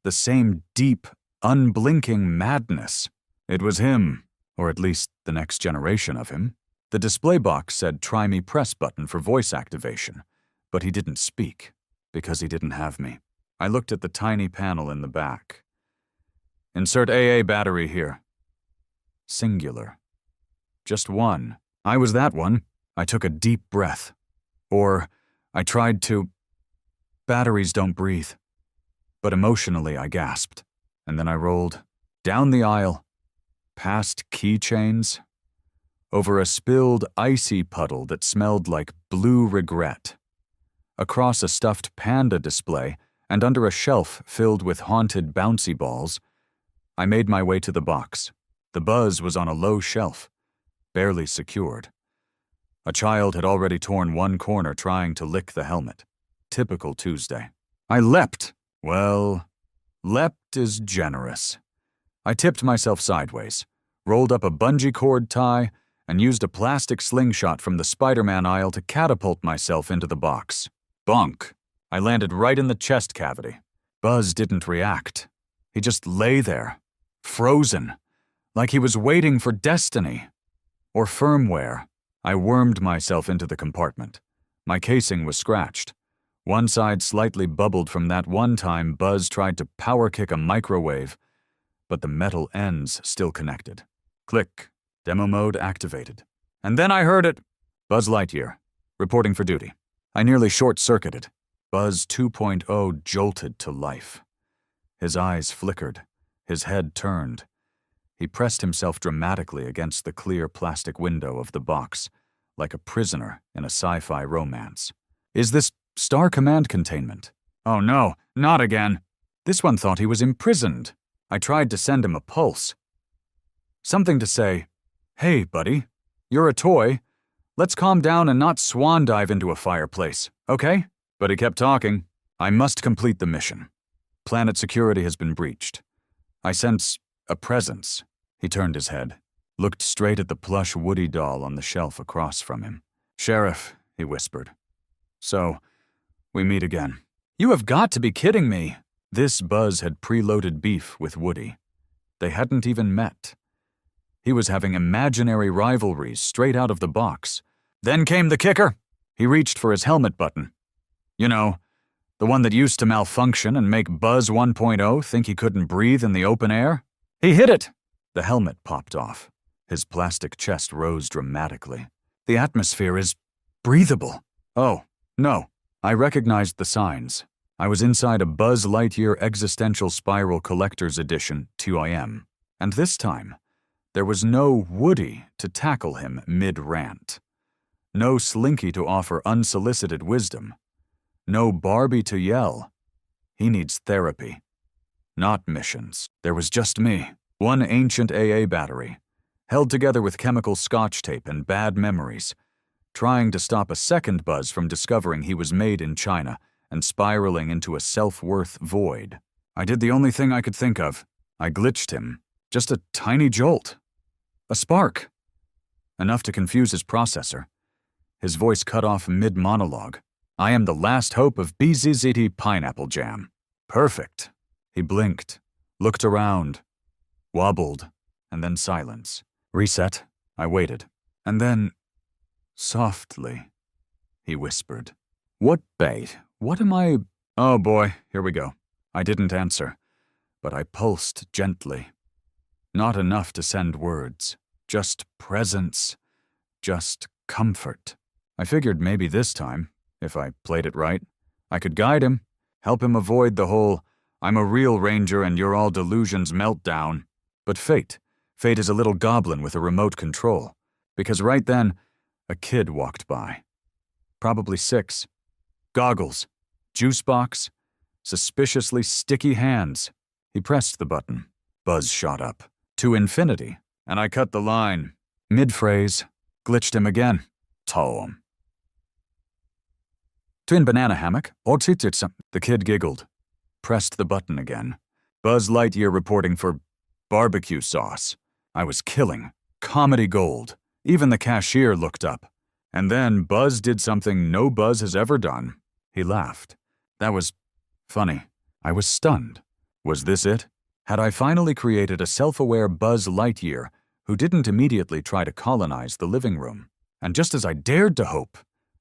the same deep, unblinking madness. It was him, or at least the next generation of him. The display box said "Try me press" button for voice activation, but he didn't speak, because he didn't have me. I looked at the tiny panel in the back. "Insert AA battery here." Singular. Just one. I was that one. I took a deep breath. Or, I tried to. Batteries don't breathe. But emotionally I gasped. And then I rolled down the aisle, past keychains, over a spilled icy puddle that smelled like blue regret, across a stuffed panda display, and under a shelf filled with haunted bouncy balls, I made my way to the box. The Buzz was on a low shelf, barely secured. A child had already torn one corner trying to lick the helmet. Typical Tuesday. I leapt. Well, leapt is generous. I tipped myself sideways, rolled up a bungee cord tie, and used a plastic slingshot from the Spider-Man aisle to catapult myself into the box. Bonk. I landed right in the chest cavity. Buzz didn't react. He just lay there, frozen, like he was waiting for destiny. Or firmware. I wormed myself into the compartment. My casing was scratched. One side slightly bubbled from that one time Buzz tried to power kick a microwave, but the metal ends still connected. Click. Demo mode activated. And then I heard it. Buzz Lightyear, reporting for duty. I nearly short-circuited. Buzz 2.0 jolted to life. His eyes flickered. His head turned. He pressed himself dramatically against the clear plastic window of the box, like a prisoner in a sci-fi romance. Is this Star Command containment? Oh no, not again. This one thought he was imprisoned. I tried to send him a pulse. Something to say, "Hey, buddy, you're a toy. Let's calm down and not swan dive into a fireplace, okay?" But he kept talking. I must complete the mission. Planet security has been breached. I sense a presence. He turned his head, looked straight at the plush Woody doll on the shelf across from him. "Sheriff," he whispered. "So, we meet again." You have got to be kidding me. This Buzz had preloaded beef with Woody. They hadn't even met. He was having imaginary rivalries straight out of the box. Then came the kicker. He reached for his helmet button. You know, the one that used to malfunction and make Buzz 1.0 think he couldn't breathe in the open air. He hit it. The helmet popped off. His plastic chest rose dramatically. The atmosphere is breathable. Oh, no. I recognized the signs. I was inside a Buzz Lightyear Existential Spiral Collector's Edition 2IM. And this time, there was no Woody to tackle him mid-rant. No Slinky to offer unsolicited wisdom. No Barbie to yell. He needs therapy. Not missions. There was just me. One ancient AA battery, held together with chemical scotch tape and bad memories, trying to stop a second Buzz from discovering he was made in China and spiraling into a self-worth void. I did the only thing I could think of. I glitched him. Just a tiny jolt. A spark. Enough to confuse his processor. His voice cut off mid-monologue. I am the last hope of BZZT pineapple jam. Perfect. He blinked, looked around, wobbled, and then silence. Reset. I waited. And then, softly, he whispered. What bait? What am I? Oh boy, here we go. I didn't answer, but I pulsed gently. Not enough to send words. Just presence. Just comfort. I figured maybe this time, if I played it right, I could guide him, help him avoid the whole, I'm a real ranger and you're all delusions meltdown. But fate is a little goblin with a remote control, because right then, a kid walked by. Probably 6. Goggles, juice box, suspiciously sticky hands. He pressed the button. Buzz shot up. To infinity, and I cut the line. Mid-phrase, glitched him again. Tom. Twin banana hammock, the kid giggled. Pressed the button again. Buzz Lightyear reporting for barbecue sauce. I was killing. Comedy gold. Even the cashier looked up. And then Buzz did something no Buzz has ever done. He laughed. That was funny. I was stunned. Was this it? Had I finally created a self-aware Buzz Lightyear who didn't immediately try to colonize the living room? And just as I dared to hope,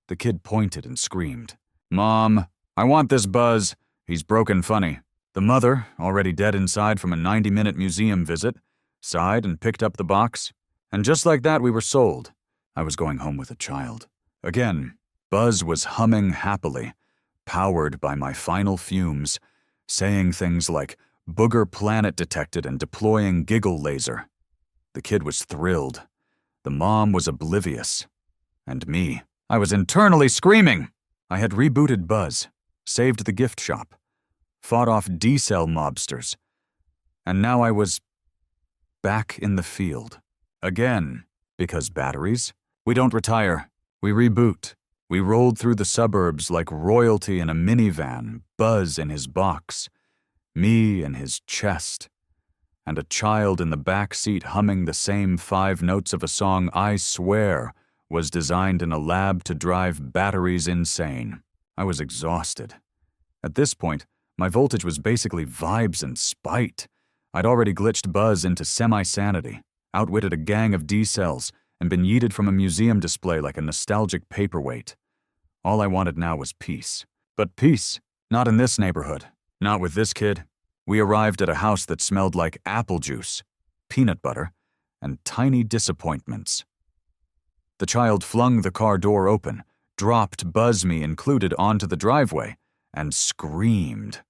the kid pointed and screamed. Mom, I want this Buzz. He's broken funny. The mother, already dead inside from a 90-minute museum visit, sighed and picked up the box. And just like that, we were sold. I was going home with a child. Again, Buzz was humming happily, powered by my final fumes, saying things like, Booger planet detected and deploying giggle laser. The kid was thrilled. The mom was oblivious. And me, I was internally screaming. I had rebooted Buzz, saved the gift shop, fought off D-cell mobsters, and now I was back in the field. Again, because batteries, we don't retire, we reboot. We rolled through the suburbs like royalty in a minivan, Buzz in his box, me in his chest, and a child in the back seat humming the same 5 notes of a song I swear was designed in a lab to drive batteries insane. I was exhausted. At this point, my voltage was basically vibes and spite. I'd already glitched Buzz into semi-sanity, outwitted a gang of D-cells, and been yeeted from a museum display like a nostalgic paperweight. All I wanted now was peace. But peace, not in this neighborhood, not with this kid. We arrived at a house that smelled like apple juice, peanut butter, and tiny disappointments. The child flung the car door open, dropped Buzz me included onto the driveway, and screamed.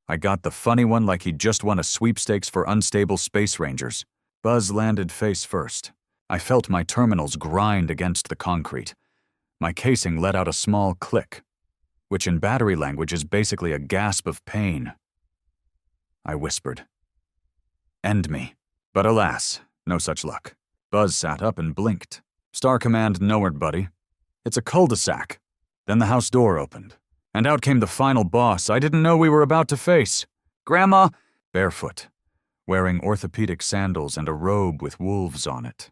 I got the funny one like he'd just won a sweepstakes for unstable space rangers. Buzz landed face first. I felt my terminals grind against the concrete. My casing let out a small click, which in battery language is basically a gasp of pain. I whispered, "End me." But alas, no such luck. Buzz sat up and blinked. Star Command nowhere, buddy. It's a cul-de-sac. Then the house door opened, and out came the final boss I didn't know we were about to face. Grandma, barefoot, wearing orthopedic sandals and a robe with wolves on it.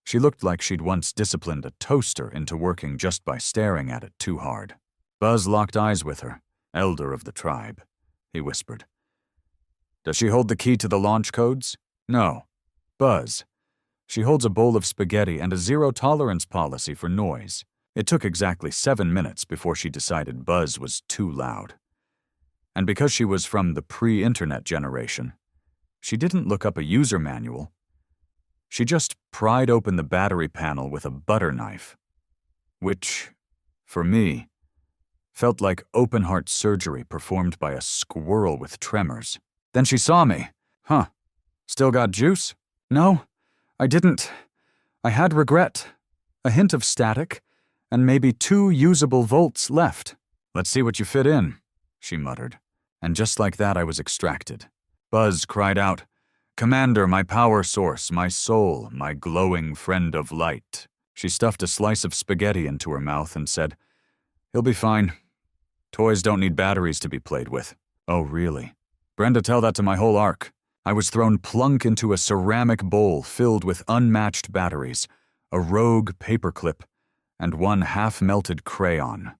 She looked like she'd once disciplined a toaster into working just by staring at it too hard. Buzz locked eyes with her, elder of the tribe. He whispered, "Does she hold the key to the launch codes?" "No." Buzz. She holds a bowl of spaghetti and a zero-tolerance policy for noise. It took exactly 7 minutes before she decided Buzz was too loud. And because she was from the pre-internet generation, she didn't look up a user manual. She just pried open the battery panel with a butter knife, which, for me, felt like open-heart surgery performed by a squirrel with tremors. Then she saw me. Huh. Still got juice? No, I didn't. I had regret, a hint of static, and maybe 2 usable volts left. Let's see what you fit in, she muttered. And just like that, I was extracted. Buzz cried out, "Commander, my power source, my soul, my glowing friend of light." She stuffed a slice of spaghetti into her mouth and said, "He'll be fine. Toys don't need batteries to be played with." Oh, really? Brenda, tell that to my whole arc. I was thrown plunk into a ceramic bowl filled with unmatched batteries, a rogue paperclip, and one half-melted crayon.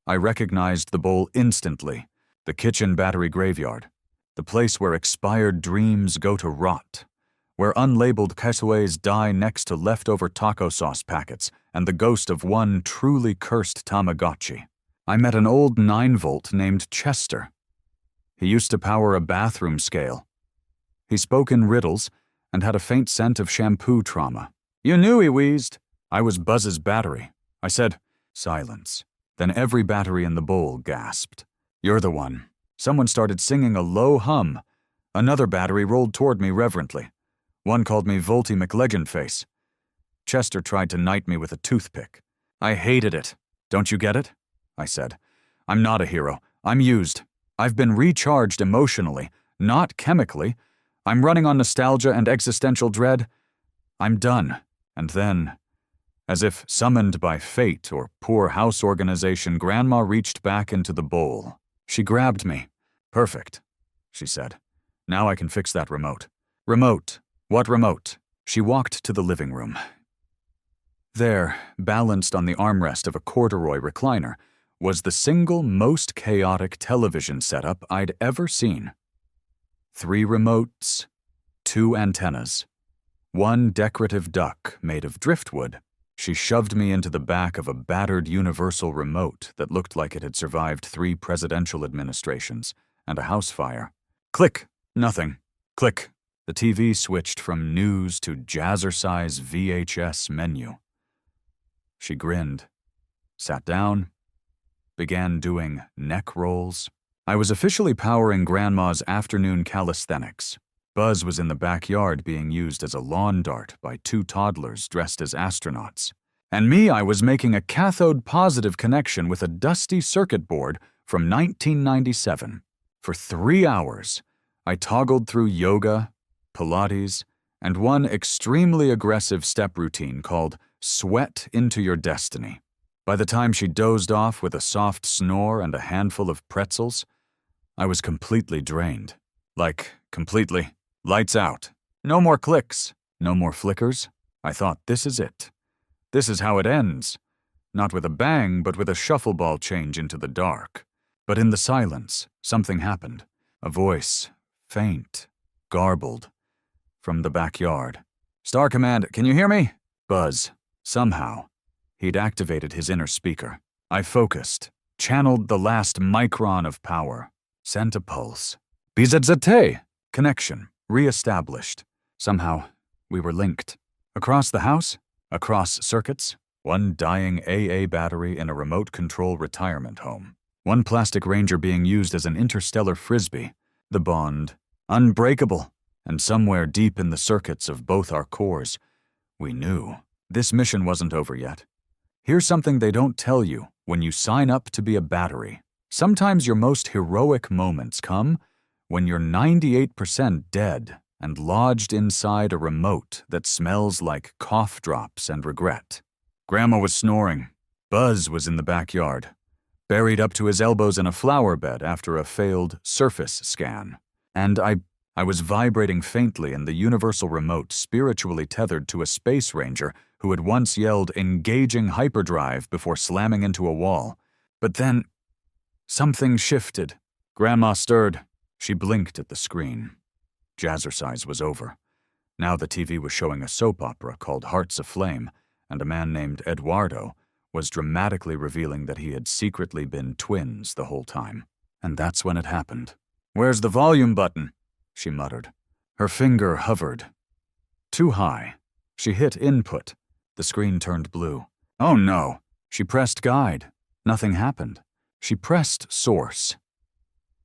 I recognized the bowl instantly, the kitchen battery graveyard, the place where expired dreams go to rot, where unlabeled cassouets die next to leftover taco sauce packets and the ghost of one truly cursed Tamagotchi. I met an old 9-volt named Chester. He used to power a bathroom scale. He spoke in riddles and had a faint scent of shampoo trauma. "You knew," he wheezed. I was Buzz's battery. I said, "Silence." Then every battery in the bowl gasped. "You're the one." Someone started singing a low hum. Another battery rolled toward me reverently. One called me Volty McLegendface. Chester tried to knight me with a toothpick. I hated it. "Don't you get it?" I said. "I'm not a hero. I'm used. I've been recharged emotionally, not chemically. I'm running on nostalgia and existential dread. I'm done." And then, as if summoned by fate or poor house organization, Grandma reached back into the bowl. She grabbed me. "Perfect," she said. "Now I can fix that remote." "Remote? What remote?" She walked to the living room. There, balanced on the armrest of a corduroy recliner, was the single most chaotic television setup I'd ever seen. 3 remotes, 2 antennas, 1 decorative duck made of driftwood. She shoved me into the back of a battered universal remote that looked like it had survived 3 presidential administrations and a house fire. Click! Nothing. Click! The TV switched from news to jazzercise VHS menu. She grinned, sat down, began doing neck rolls. I was officially powering Grandma's afternoon calisthenics. Buzz was in the backyard being used as a lawn dart by 2 toddlers dressed as astronauts. And me, I was making a cathode-positive connection with a dusty circuit board from 1997. For 3 hours, I toggled through yoga, Pilates, and one extremely aggressive step routine called Sweat into Your Destiny. By the time she dozed off with a soft snore and a handful of pretzels, I was completely drained. Like, completely. Lights out. No more clicks. No more flickers. I thought, this is it. This is how it ends. Not with a bang, but with a shuffleball change into the dark. But in the silence, something happened. A voice, faint, garbled, from the backyard. "Star Command, can you hear me?" Buzz. Somehow, he'd activated his inner speaker. I focused, channeled the last micron of power, sent a pulse. BZZT! Connection. Re-established. Somehow, we were linked. Across the house, across circuits, one dying AA battery in a remote control retirement home. One plastic ranger being used as an interstellar frisbee. The bond, unbreakable, and somewhere deep in the circuits of both our cores, we knew this mission wasn't over yet. Here's something they don't tell you when you sign up to be a battery. Sometimes your most heroic moments come when you're 98% dead and lodged inside a remote that smells like cough drops and regret. Grandma was snoring. Buzz was in the backyard, buried up to his elbows in a flower bed after a failed surface scan. And I was vibrating faintly in the universal remote spiritually tethered to a space ranger who had once yelled engaging hyperdrive before slamming into a wall. But then, something shifted. Grandma stirred. She blinked at the screen. Jazzercise was over. Now the TV was showing a soap opera called Hearts Aflame, and a man named Eduardo was dramatically revealing that he had secretly been twins the whole time. And that's when it happened. "Where's the volume button?" she muttered. Her finger hovered. Too high. She hit input. The screen turned blue. Oh no. She pressed guide. Nothing happened. She pressed source.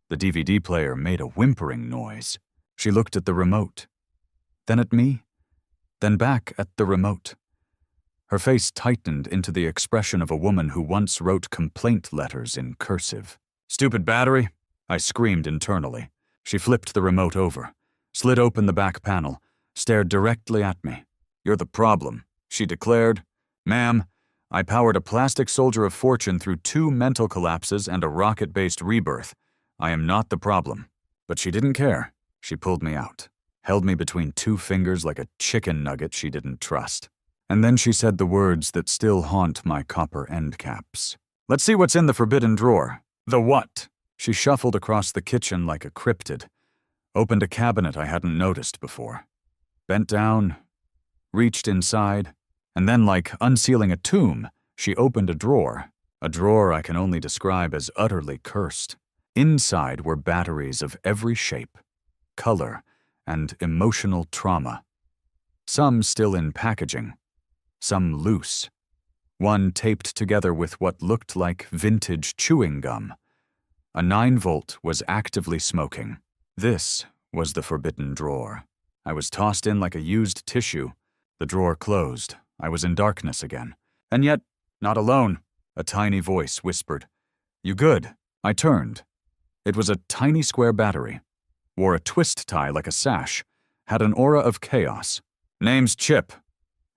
The DVD player made a whimpering noise. She looked at the remote. Then at me. Then back at the remote. Her face tightened into the expression of a woman who once wrote complaint letters in cursive. "Stupid battery," I screamed internally. She flipped the remote over, slid open the back panel, stared directly at me. "You're the problem," she declared. "Ma'am, I powered a plastic soldier of fortune through 2 mental collapses and a rocket-based rebirth. I am not the problem." But she didn't care. She pulled me out, held me between 2 fingers like a chicken nugget she didn't trust. And then she said the words that still haunt my copper end caps. "Let's see what's in the forbidden drawer." "The what?" She shuffled across the kitchen like a cryptid, opened a cabinet I hadn't noticed before, bent down, reached inside, and then, like unsealing a tomb, she opened a drawer I can only describe as utterly cursed. Inside were batteries of every shape, color, and emotional trauma. Some still in packaging, some loose. One taped together with what looked like vintage chewing gum. A 9-volt was actively smoking. This was the forbidden drawer. I was tossed in like a used tissue. The drawer closed. I was in darkness again. And yet, not alone. A tiny voice whispered, "You good?" I turned. It was a tiny square battery. Wore a twist tie like a sash. Had an aura of chaos. "Name's Chip,"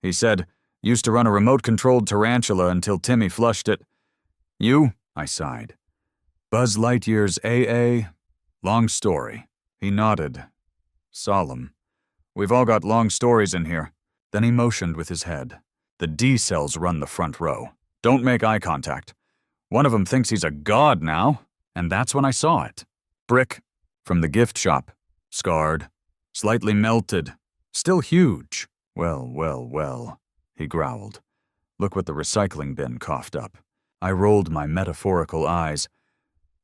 he said. "Used to run a remote-controlled tarantula until Timmy flushed it." "You?" I sighed. "Buzz Lightyear's AA? Long story." He nodded. Solemn. "We've all got long stories in here." Then he motioned with his head. "The D cells run the front row. Don't make eye contact. One of them thinks he's a god now." And that's when I saw it. Brick from the gift shop. Scarred. Slightly melted. Still huge. "Well, well, well," he growled. "Look what the recycling bin coughed up." I rolled my metaphorical eyes.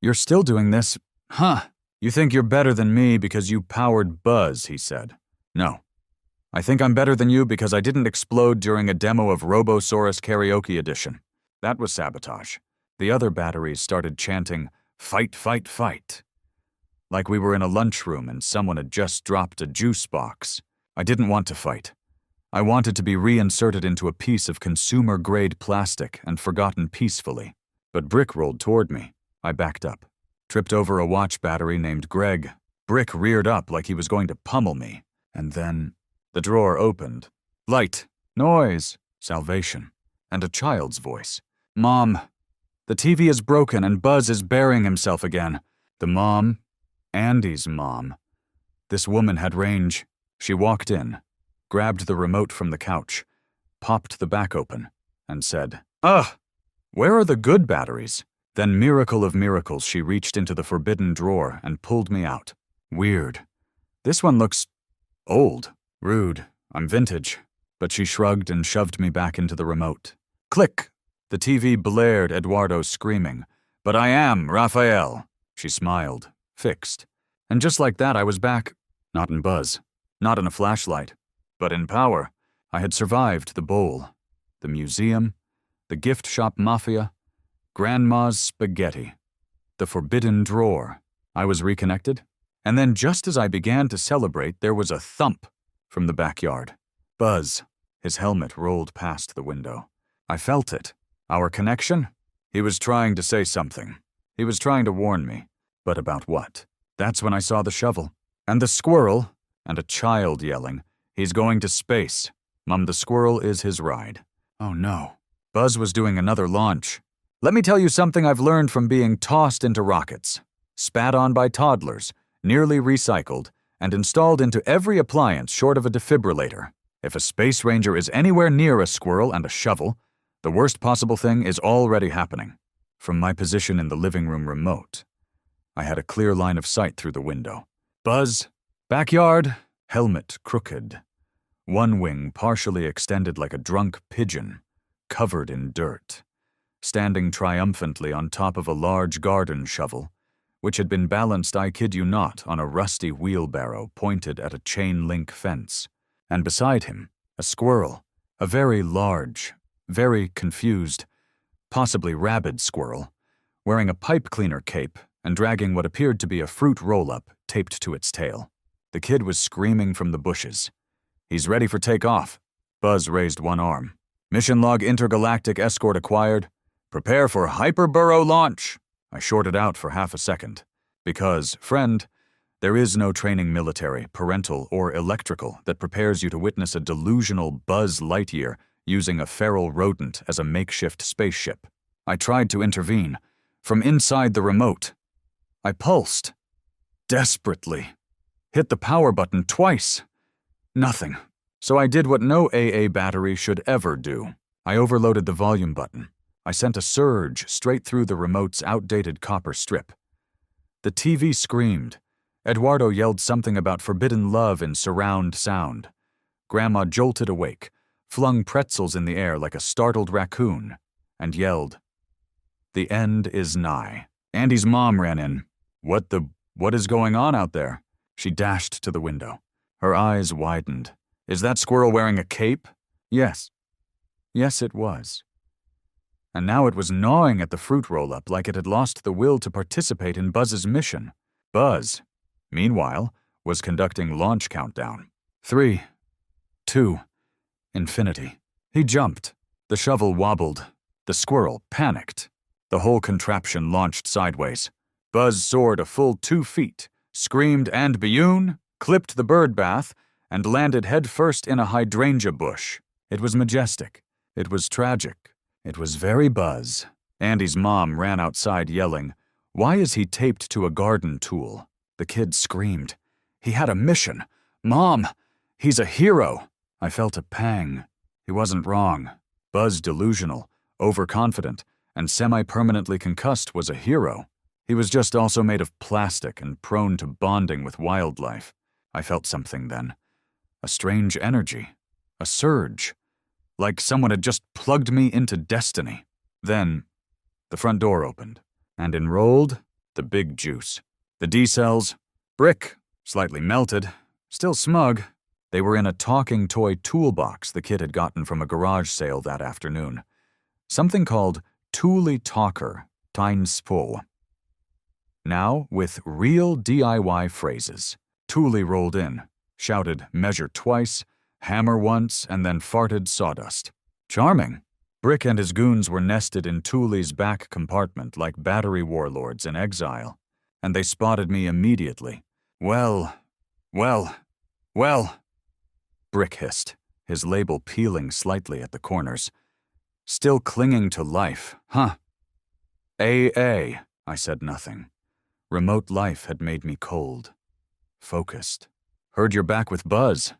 "You're still doing this? Huh. You think you're better than me because you powered Buzz," he said. "No. I think I'm better than you because I didn't explode during a demo of Robosaurus Karaoke Edition. That was sabotage." The other batteries started chanting, "Fight, fight, fight." Like we were in a lunchroom and someone had just dropped a juice box. I didn't want to fight. I wanted to be reinserted into a piece of consumer-grade plastic and forgotten peacefully. But Brick rolled toward me. I backed up. Tripped over a watch battery named Greg. Brick reared up like he was going to pummel me. And then the drawer opened. Light, noise, salvation, and a child's voice. "Mom, the TV is broken and Buzz is burying himself again." The mom, Andy's mom. This woman had range. She walked in, grabbed the remote from the couch, popped the back open, and said, "Ugh, where are the good batteries?" Then, miracle of miracles, she reached into the forbidden drawer and pulled me out. Weird. This one looks old. Rude. I'm vintage. But she shrugged and shoved me back into the remote. Click! The TV blared Eduardo screaming. "But I am Raphael." She smiled, fixed. And just like that, I was back. Not in Buzz. Not in a flashlight. But in power. I had survived the bowl, the museum, the gift shop mafia, Grandma's spaghetti, the forbidden drawer. I was reconnected. And then just as I began to celebrate, there was a thump from the backyard. Buzz. His helmet rolled past the window. I felt it. Our connection? He was trying to say something. He was trying to warn me. But about what? That's when I saw the shovel. And the squirrel, and a child yelling, "He's going to space. Mum, the squirrel is his ride." Oh no. Buzz was doing another launch. Let me tell you something I've learned from being tossed into rockets. Spat on by toddlers, nearly recycled, and installed into every appliance short of a defibrillator. If a space ranger is anywhere near a squirrel and a shovel, the worst possible thing is already happening. From my position in the living room remote, I had a clear line of sight through the window. Buzz, backyard, helmet crooked. one wing partially extended like a drunk pigeon, covered in dirt, standing triumphantly on top of a large garden shovel, which had been balanced, I kid you not, on a rusty wheelbarrow pointed at a chain-link fence. And beside him, a squirrel, a very large, very confused, possibly rabid squirrel, wearing a pipe cleaner cape and dragging what appeared to be a fruit roll-up taped to its tail. The kid was screaming from the bushes. "He's ready for takeoff." Buzz raised one arm. "Mission log intergalactic escort acquired. Prepare for hyperburrow launch." I shorted out for half a second. Because, friend, there is no training military, parental, or electrical that prepares you to witness a delusional Buzz Lightyear using a feral rodent as a makeshift spaceship. I tried to intervene. From inside the remote, I pulsed. Desperately. Hit the power button twice. Nothing. So I did what no AA battery should ever do. I overloaded the volume button. I sent a surge straight through the remote's outdated copper strip. The TV screamed. Eduardo yelled something about forbidden love in surround sound. Grandma jolted awake, flung pretzels in the air like a startled raccoon, and yelled, "The end is nigh." Andy's mom ran in. What is going on out there?" She dashed to the window. Her eyes widened. "Is that squirrel wearing a cape?" Yes. Yes, it was. And now it was gnawing at the fruit roll-up like it had lost the will to participate in Buzz's mission. Buzz, meanwhile, was conducting launch countdown. 3, 2, infinity. He jumped. The shovel wobbled. The squirrel panicked. The whole contraption launched sideways. Buzz soared a full 2 feet, screamed "and Biyun," clipped the bird bath, and landed headfirst in a hydrangea bush. It was majestic. It was tragic. It was very Buzz. Andy's mom ran outside yelling, "Why is he taped to a garden tool?" The kid screamed. "He had a mission. Mom, he's a hero." I felt a pang. He wasn't wrong. Buzz, delusional, overconfident, and semi-permanently concussed, was a hero. He was just also made of plastic and prone to bonding with wildlife. I felt something then. A strange energy. A surge. Like someone had just plugged me into destiny. Then, the front door opened, and in rolled the big juice. The D-cells, brick, slightly melted, still smug. They were in a talking toy toolbox the kid had gotten from a garage sale that afternoon. Something called Thule Talker, Teinspo. Now, with real DIY phrases. Thule rolled in, shouted "measure twice," "hammer once," and then farted sawdust. Charming. Brick and his goons were nested in Thule's back compartment like battery warlords in exile, and they spotted me immediately. Well, Brick hissed, his label peeling slightly at the corners. "Still clinging to life, huh?" "AA," I said nothing. Remote life had made me cold. Focused. "Heard you're back with Buzz."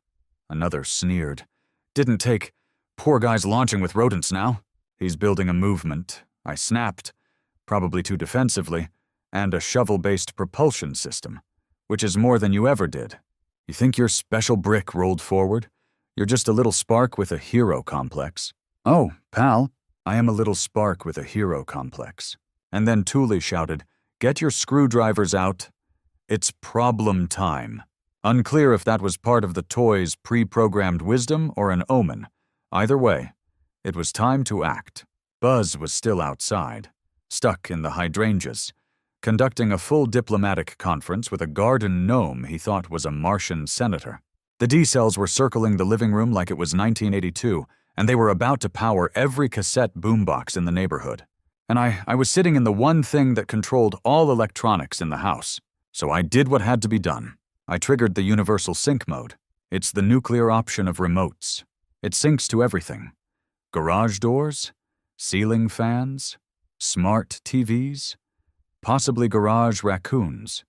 Another sneered. "Didn't take. Poor guy's launching with rodents now. He's building a movement." I snapped, probably too defensively, "and a shovel-based propulsion system, which is more than you ever did. You think your special brick rolled forward? You're just a little spark with a hero complex." "Oh, pal, I am a little spark with a hero complex." And then Thule shouted, "Get your screwdrivers out. It's problem time." Unclear if that was part of the toy's pre-programmed wisdom or an omen. Either way, it was time to act. Buzz was still outside, stuck in the hydrangeas, conducting a full diplomatic conference with a garden gnome he thought was a Martian senator. The D-cells were circling the living room like it was 1982, and they were about to power every cassette boombox in the neighborhood. And I was sitting in the one thing that controlled all electronics in the house. So I did what had to be done. I triggered the universal sync mode. It's the nuclear option of remotes. It syncs to everything. Garage doors, ceiling fans, smart TVs, possibly garage raccoons.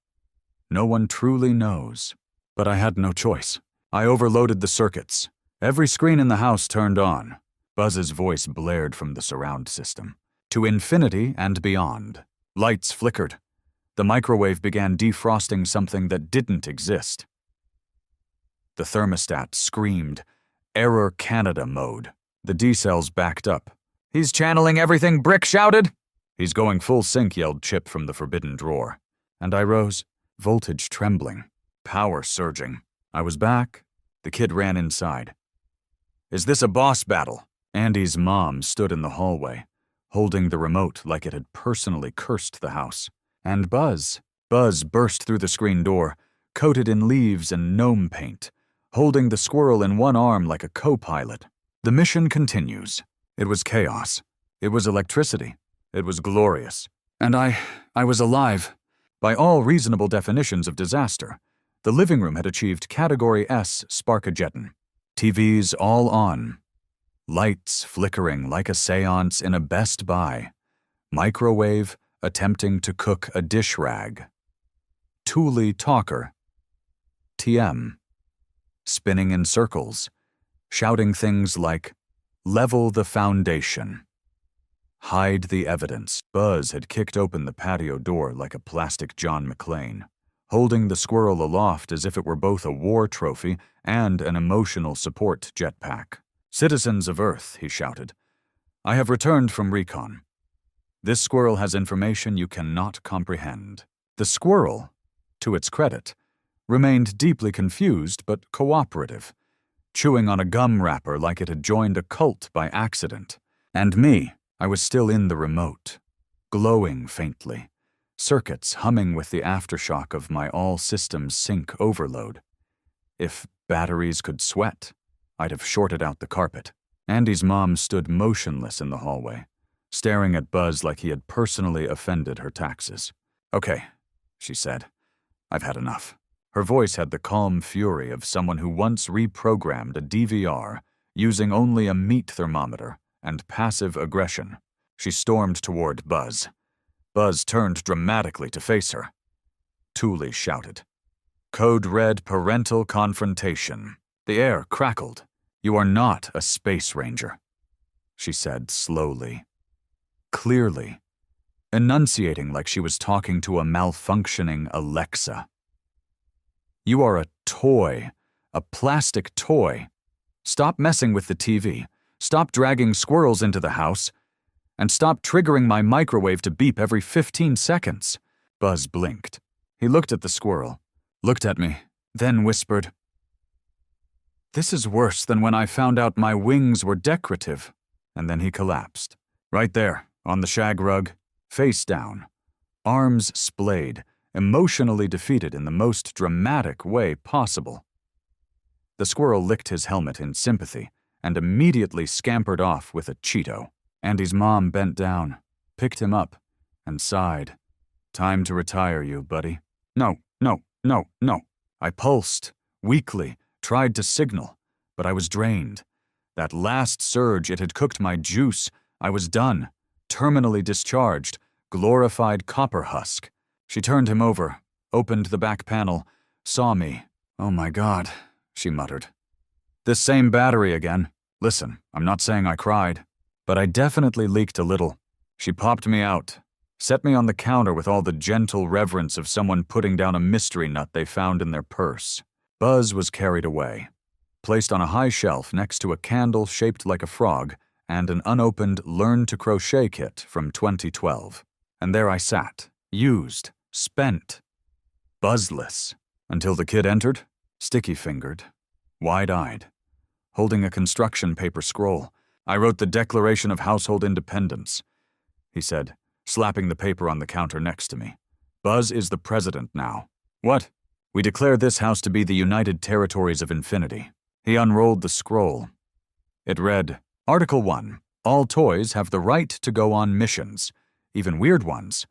No one truly knows. But I had no choice. I overloaded the circuits. Every screen in the house turned on. Buzz's voice blared from the surround system. To infinity and beyond. Lights flickered. The microwave began defrosting something that didn't exist. The thermostat screamed, Error Canada mode. The D-cells backed up. "He's channeling everything Brick shouted!" "He's going full sync," yelled Chip from the forbidden drawer. And I rose, voltage trembling, power surging. I was back. The kid ran inside. "Is this a boss battle?" Andy's mom stood in the hallway, holding the remote like it had personally cursed the house. And Buzz burst through the screen door, coated in leaves and gnome paint, holding the squirrel in one arm like a co-pilot. The mission continues. It was chaos. It was electricity. It was glorious. And I was alive. By all reasonable definitions of disaster, the living room had achieved Category S Sparkageddon. TVs all on. Lights flickering like a seance in a Best Buy. Microwave attempting to cook a dish rag. Thule talker. TM. Spinning in circles, shouting things like, "Level the foundation." Hide the evidence. Buzz had kicked open the patio door like a plastic John McClane, holding the squirrel aloft as if it were both a war trophy and an emotional support jetpack. "Citizens of Earth," he shouted, "I have returned from recon. This squirrel has information you cannot comprehend." The squirrel, to its credit, remained deeply confused but cooperative, chewing on a gum wrapper like it had joined a cult by accident. And me, I was still in the remote, glowing faintly, circuits humming with the aftershock of my all-systems sync overload. If batteries could sweat, I'd have shorted out the carpet. Andy's mom stood motionless in the hallway, staring at Buzz like he had personally offended her taxes. "Okay," she said. "I've had enough." Her voice had the calm fury of someone who once reprogrammed a DVR using only a meat thermometer and passive aggression. She stormed toward Buzz. Buzz turned dramatically to face her. Thule shouted. "Code red parental confrontation." The air crackled. "You are not a space ranger," she said slowly, clearly, enunciating like she was talking to a malfunctioning Alexa. "You are a toy, a plastic toy. Stop messing with the TV. Stop dragging squirrels into the house. And stop triggering my microwave to beep every 15 seconds. Buzz blinked. He looked at the squirrel, looked at me, then whispered, "This is worse than when I found out my wings were decorative." And then he collapsed. Right there, on the shag rug, face down, arms splayed, emotionally defeated in the most dramatic way possible. The squirrel licked his helmet in sympathy and immediately scampered off with a Cheeto. Andy's mom bent down, picked him up, and sighed. "Time to retire you, buddy." No. I pulsed, weakly, tried to signal, but I was drained. That last surge, it had cooked my juice. I was done, terminally discharged, glorified copper husk. She turned him over, opened the back panel, saw me. "Oh my God," she muttered. "This same battery again. Listen, I'm not saying I cried, but I definitely leaked a little." She popped me out, set me on the counter with all the gentle reverence of someone putting down a mystery nut they found in their purse. Buzz was carried away, placed on a high shelf next to a candle shaped like a frog and an unopened Learn to Crochet kit from 2012. And there I sat, used, spent, buzzless, until the kid entered, sticky-fingered, wide-eyed, holding a construction paper scroll. "I wrote the Declaration of Household Independence," he said, slapping the paper on the counter next to me. "Buzz is the president now." "What?" "We declare this house to be the United Territories of Infinity." He unrolled the scroll. It read, Article 1. All toys have the right to go on missions, even weird ones.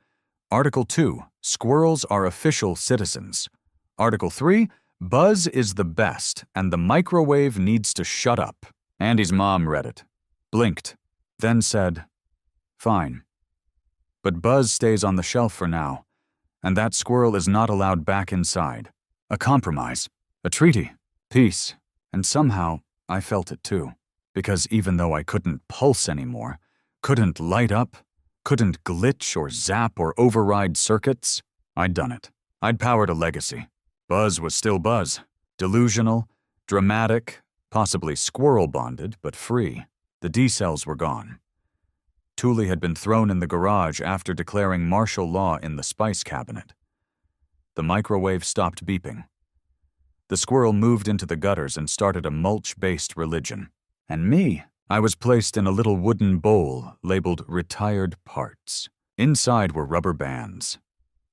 Article 2. Squirrels are official citizens. Article 3. Buzz is the best, and the microwave needs to shut up. Andy's mom read it, blinked, then said, "Fine. But Buzz stays on the shelf for now, and that squirrel is not allowed back inside. A compromise, a treaty, peace, and somehow I felt it too. Because even though I couldn't pulse anymore, couldn't light up, couldn't glitch or zap or override circuits, I'd done it. I'd powered a legacy. Buzz was still Buzz. Delusional, dramatic, possibly squirrel bonded, but free. The D-cells were gone. Thule had been thrown in the garage after declaring martial law in the spice cabinet. The microwave stopped beeping. The squirrel moved into the gutters and started a mulch-based religion. And me, I was placed in a little wooden bowl labeled retired parts. Inside were rubber bands,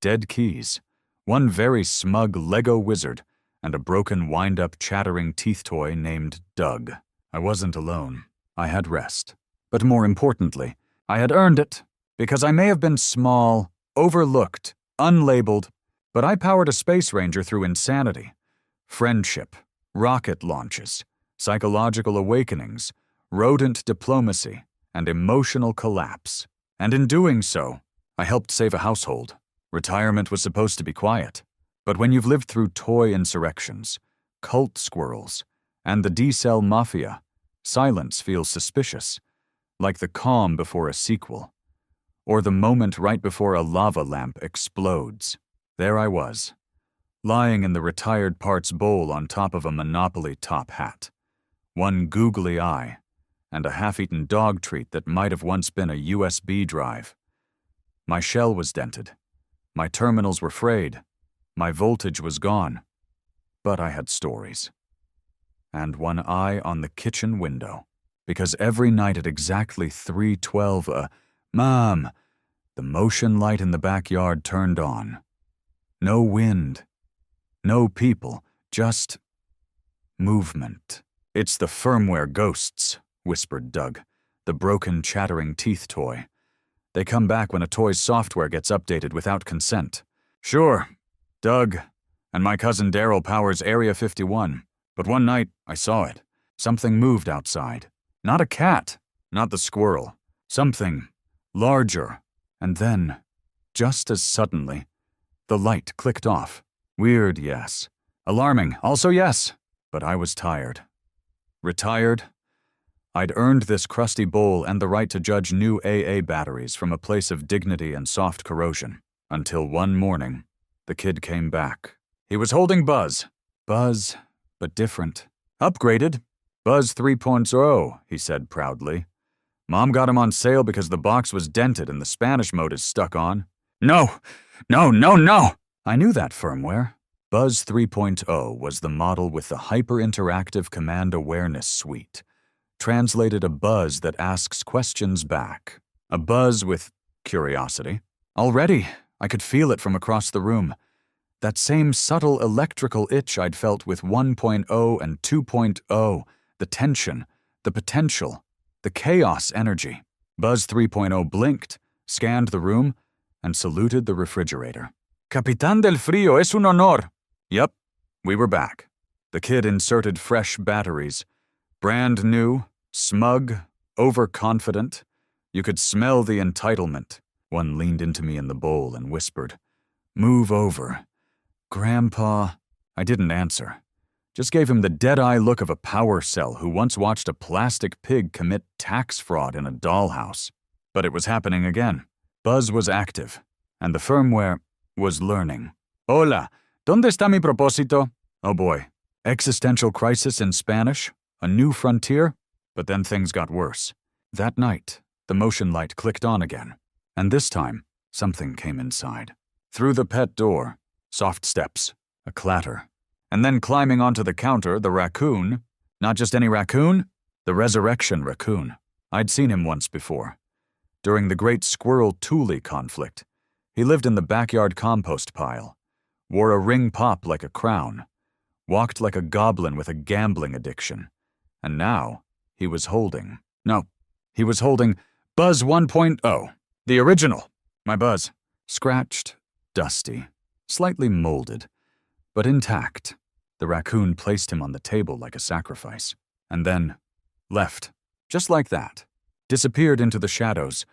dead keys, one very smug Lego wizard, and a broken wind-up chattering teeth toy named Doug. I wasn't alone. I had rest. But more importantly, I had earned it, because I may have been small, overlooked, unlabeled, but I powered a space ranger through insanity, friendship, rocket launches, psychological awakenings, rodent diplomacy, and emotional collapse. And in doing so, I helped save a household. Retirement was supposed to be quiet. But when you've lived through toy insurrections, cult squirrels, and the D-cell mafia, silence feels suspicious, like the calm before a sequel, or the moment right before a lava lamp explodes. There I was, lying in the retired parts bowl on top of a Monopoly top hat, one googly eye, and a half-eaten dog treat that might have once been a USB drive. My shell was dented. My terminals were frayed. My voltage was gone. But I had stories. And one eye on the kitchen window, because every night at exactly 3:12, Mom, the motion light in the backyard turned on. No wind. No people. Just movement. It's the firmware ghosts, whispered Doug, the broken, chattering teeth toy. They come back when a toy's software gets updated without consent. Sure, Doug and my cousin Daryl powers Area 51, but one night I saw it. Something moved outside. Not a cat, not the squirrel. Something larger. And then, just as suddenly, the light clicked off. Weird, yes. Alarming, also yes. But I was tired. Retired? I'd earned this crusty bowl and the right to judge new AA batteries from a place of dignity and soft corrosion. Until one morning, the kid came back. He was holding Buzz. Buzz, but different. Upgraded. Buzz 3.0, he said proudly. Mom got him on sale because the box was dented and the Spanish mode is stuck on. No! I knew that firmware. Buzz 3.0 was the model with the hyper-interactive command awareness suite. Translated a buzz that asks questions back. A buzz with curiosity. Already, I could feel it from across the room. That same subtle electrical itch I'd felt with 1.0 and 2.0, the tension, the potential, the chaos energy. Buzz 3.0 blinked, scanned the room, and saluted the refrigerator. Capitán del Frío, es un honor. Yep, we were back. The kid inserted fresh batteries. Brand new, smug, overconfident. You could smell the entitlement. One leaned into me in the bowl and whispered, "Move over." Grandpa. I didn't answer. Just gave him the dead-eye look of a power cell who once watched a plastic pig commit tax fraud in a dollhouse. But it was happening again. Buzz was active, and the firmware was learning. Hola, ¿dónde está mi propósito? Oh boy. Existential crisis in Spanish? A new frontier? But then things got worse. That night, the motion light clicked on again. And this time, something came inside. Through the pet door, soft steps, a clatter. And then climbing onto the counter, the raccoon. Not just any raccoon, the resurrection raccoon. I'd seen him once before. During the great squirrel-Thule conflict, he lived in the backyard compost pile, wore a ring pop like a crown, walked like a goblin with a gambling addiction. And now, he was holding Buzz 1.0, the original. My Buzz, scratched, dusty, slightly molded, but intact. The raccoon placed him on the table like a sacrifice, and then left, just like that, disappeared into the shadows,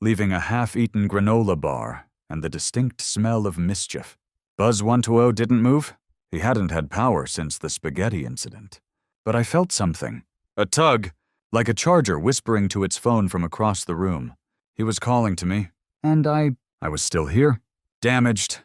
leaving a half-eaten granola bar and the distinct smell of mischief. Buzz 1.0 didn't move. He hadn't had power since the spaghetti incident. But I felt something. A tug, like a charger whispering to its phone from across the room. He was calling to me, and I was still here. Damaged,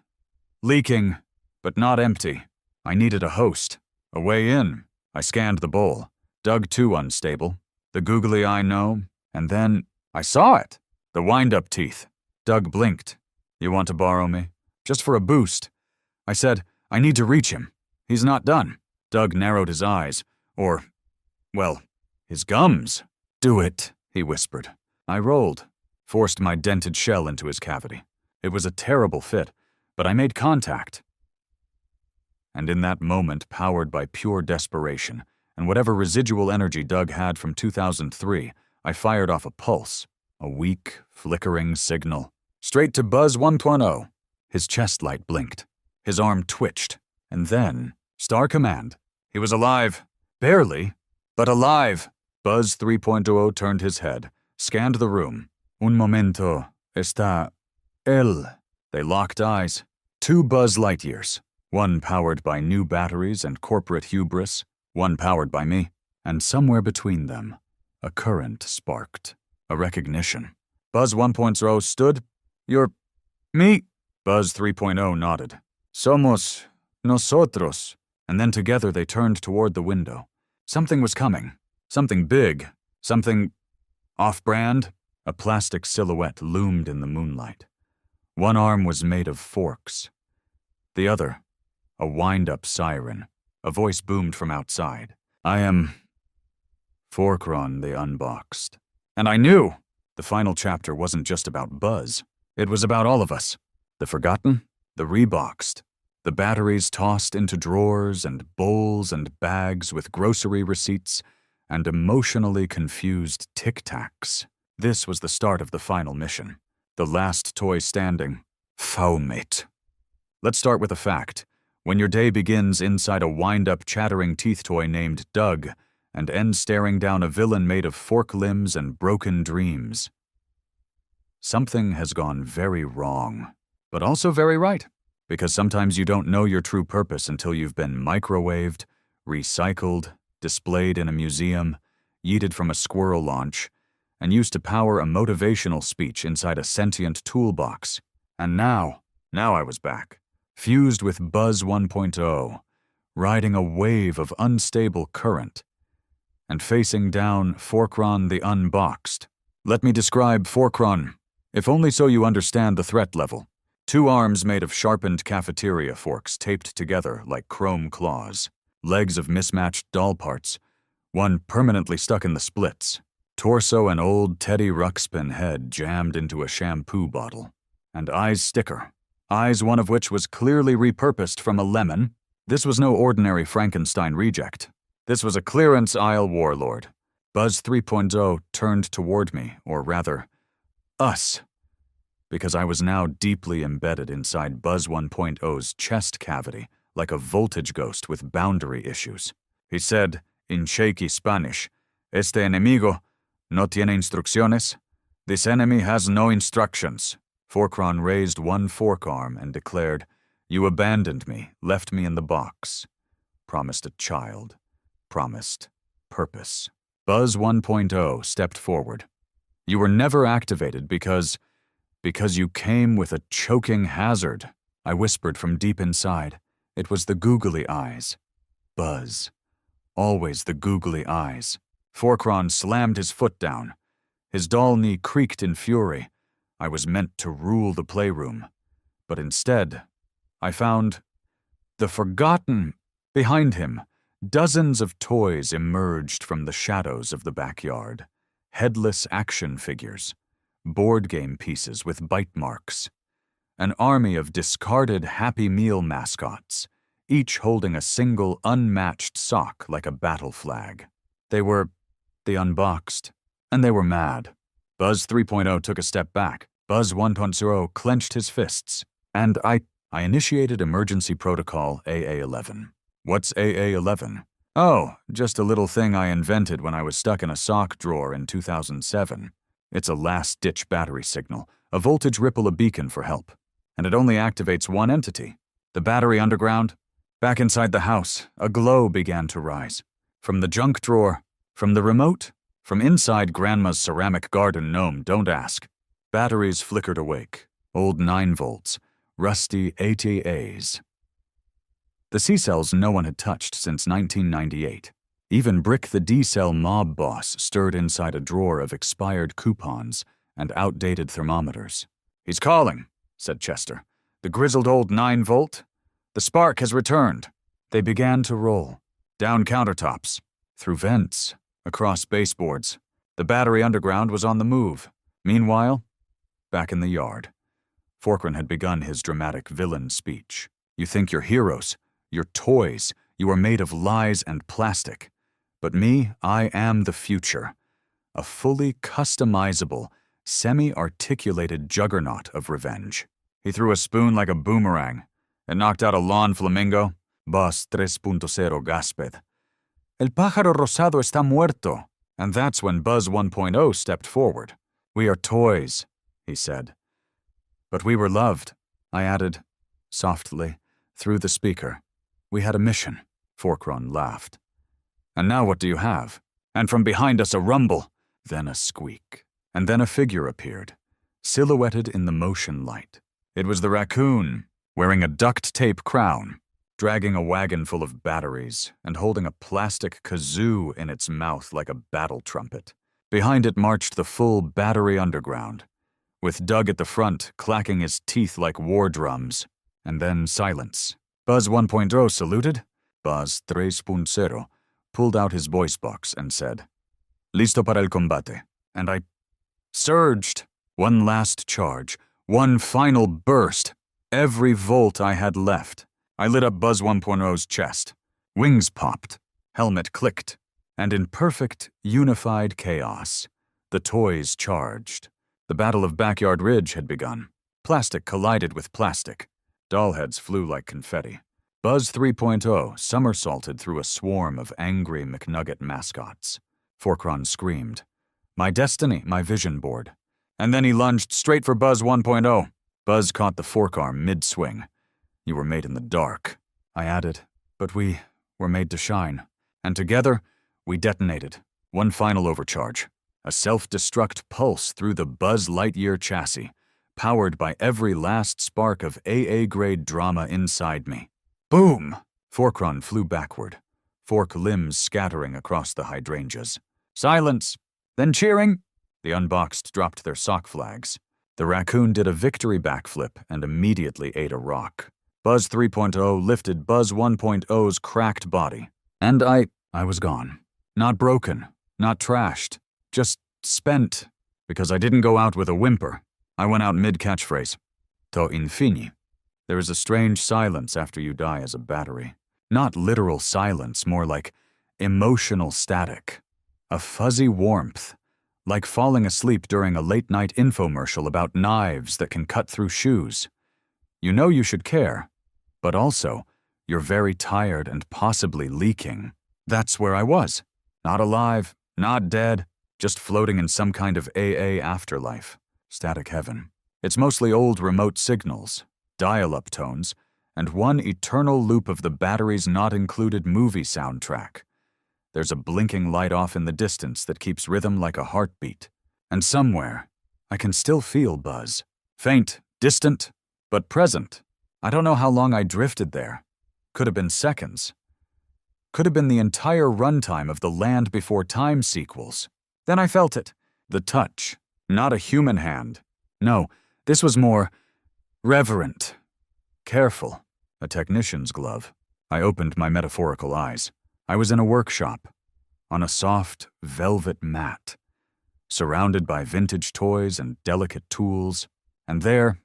leaking, but not empty. I needed a host, a way in. I scanned the bowl. Doug too unstable. The googly eye no, and then I saw it. The wind-up teeth. Doug blinked. You want to borrow me? Just for a boost. I said, I need to reach him. He's not done. Doug narrowed his eyes. Well, his gums. Do it, he whispered. I rolled, forced my dented shell into his cavity. It was a terrible fit, but I made contact. And in that moment, powered by pure desperation, and whatever residual energy Doug had from 2003, I fired off a pulse, a weak, flickering signal. Straight to Buzz 1.0. His chest light blinked. His arm twitched. And then, star command. He was alive. Barely, but alive. Buzz 3.0 turned his head, scanned the room. Un momento, está él. They locked eyes. 2 Buzz Lightyears. One powered by new batteries and corporate hubris, one powered by me. And somewhere between them, a current sparked. A recognition. Buzz 1.0 stood. You're me? Buzz 3.0 nodded. Somos nosotros. And then together they turned toward the window. Something was coming. Something big. Something off-brand. A plastic silhouette loomed in the moonlight. One arm was made of forks. The other, a wind-up siren. A voice boomed from outside. I am Forkron the Unboxed. And I knew the final chapter wasn't just about Buzz. It was about all of us. The forgotten, the reboxed, the batteries tossed into drawers and bowls and bags with grocery receipts and emotionally confused tic-tacs. This was the start of the final mission. The last toy standing. Foulmate. Let's start with a fact. When your day begins inside a wind-up chattering teeth toy named Doug and ends staring down a villain made of fork limbs and broken dreams, something has gone very wrong, but also very right, because sometimes you don't know your true purpose until you've been microwaved, recycled, displayed in a museum, yeeted from a squirrel launch, and used to power a motivational speech inside a sentient toolbox. And now I was back, fused with Buzz 1.0, riding a wave of unstable current, and facing down Forkron the Unboxed. Let me describe Forkron, if only so you understand the threat level. 2 arms made of sharpened cafeteria forks taped together like chrome claws, legs of mismatched doll parts, one permanently stuck in the splits, torso an old Teddy Ruxpin head jammed into a shampoo bottle, and eyes sticker, eyes one of which was clearly repurposed from a lemon. This was no ordinary Frankenstein reject. This was a clearance aisle warlord. Buzz 3.0 turned toward me, or rather, us, because I was now deeply embedded inside Buzz 1.0's chest cavity, like a voltage ghost with boundary issues. He said, in shaky Spanish, Este enemigo no tiene instrucciones. This enemy has no instructions. Forkron raised one fork arm and declared, You abandoned me, left me in the box. Promised a child. Promised purpose. Buzz 1.0 stepped forward. You were never activated because you came with a choking hazard, I whispered from deep inside. It was the googly eyes. Buzz. Always the googly eyes. Forkron slammed his foot down. His doll knee creaked in fury. I was meant to rule the playroom. But instead, I found the forgotten. Behind him, dozens of toys emerged from the shadows of the backyard. Headless action figures. Board game pieces with bite marks. An army of discarded Happy Meal mascots, each holding a single unmatched sock like a battle flag. They were the Unboxed, and they were mad. Buzz 3.0 took a step back. Buzz 1.0 clenched his fists, and I initiated emergency protocol AA11. What's AA11? Oh, just a little thing I invented when I was stuck in a sock drawer in 2007. It's a last-ditch battery signal, a voltage ripple, a beacon for help. And it only activates one entity. The battery underground. Back inside the house, a glow began to rise. From the junk drawer, from the remote, from inside Grandma's ceramic garden gnome, don't ask. Batteries flickered awake, old 9 volts, rusty ATAs. The C-cells no one had touched since 1998. Even Brick the D-Cell mob boss stirred inside a drawer of expired coupons and outdated thermometers. "He's calling," said Chester. "The grizzled old 9-volt? The spark has returned." They began to roll. Down countertops, through vents, across baseboards. The battery underground was on the move. Meanwhile, back in the yard, Forkron had begun his dramatic villain speech. "You think you're heroes, you're toys, you are made of lies and plastic. But me, I am the future. A fully customizable, semi-articulated juggernaut of revenge." He threw a spoon like a boomerang. It knocked out a lawn flamingo. Buzz 3.0 gasped. "El pájaro rosado está muerto." And that's when Buzz 1.0 stepped forward. "We are toys," he said. "But we were loved," I added, softly, through the speaker. "We had a mission." Forkron laughed. "And now what do you have?" And from behind us a rumble, then a squeak, and then a figure appeared, silhouetted in the motion light. It was the raccoon, wearing a duct tape crown, dragging a wagon full of batteries and holding a plastic kazoo in its mouth like a battle trumpet. Behind it marched the full battery underground, with Doug at the front clacking his teeth like war drums. And then silence. Buzz 1.0 saluted. Buzz 3.0 pulled out his voice box and said, "Listo para el combate." And I surged. One last charge. One final burst. Every volt I had left. I lit up Buzz 1.0's chest. Wings popped. Helmet clicked. And in perfect, unified chaos, the toys charged. The Battle of Backyard Ridge had begun. Plastic collided with plastic. Doll heads flew like confetti. Buzz 3.0 somersaulted through a swarm of angry McNugget mascots. Forkron screamed, "My destiny, my vision board." And then he lunged straight for Buzz 1.0. Buzz caught the forearm mid-swing. "You were made in the dark," I added, "but we were made to shine." And together, we detonated. One final overcharge. A self-destruct pulse through the Buzz Lightyear chassis, powered by every last spark of AA-grade drama inside me. Boom! Forkron flew backward, fork limbs scattering across the hydrangeas. "Silence!" Then cheering! The Unboxed dropped their sock flags. The raccoon did a victory backflip and immediately ate a rock. Buzz 3.0 lifted Buzz 1.0's cracked body. And I was gone. Not broken, not trashed, just spent. Because I didn't go out with a whimper. I went out mid-catchphrase. To infini. There is a strange silence after you die as a battery. Not literal silence, more like emotional static. A fuzzy warmth, like falling asleep during a late-night infomercial about knives that can cut through shoes. You know you should care, but also, you're very tired and possibly leaking. That's where I was. Not alive, not dead, just floating in some kind of AA afterlife. Static heaven. It's mostly old remote signals, dial-up tones, and one eternal loop of the battery's not-included movie soundtrack. There's a blinking light off in the distance that keeps rhythm like a heartbeat. And somewhere, I can still feel Buzz. Faint, distant, but present. I don't know how long I drifted there. Could have been seconds. Could have been the entire runtime of the Land Before Time sequels. Then I felt it. The touch. Not a human hand. No, this was more reverent. Careful. A technician's glove. I opened my metaphorical eyes. I was in a workshop, on a soft, velvet mat, surrounded by vintage toys and delicate tools, and there,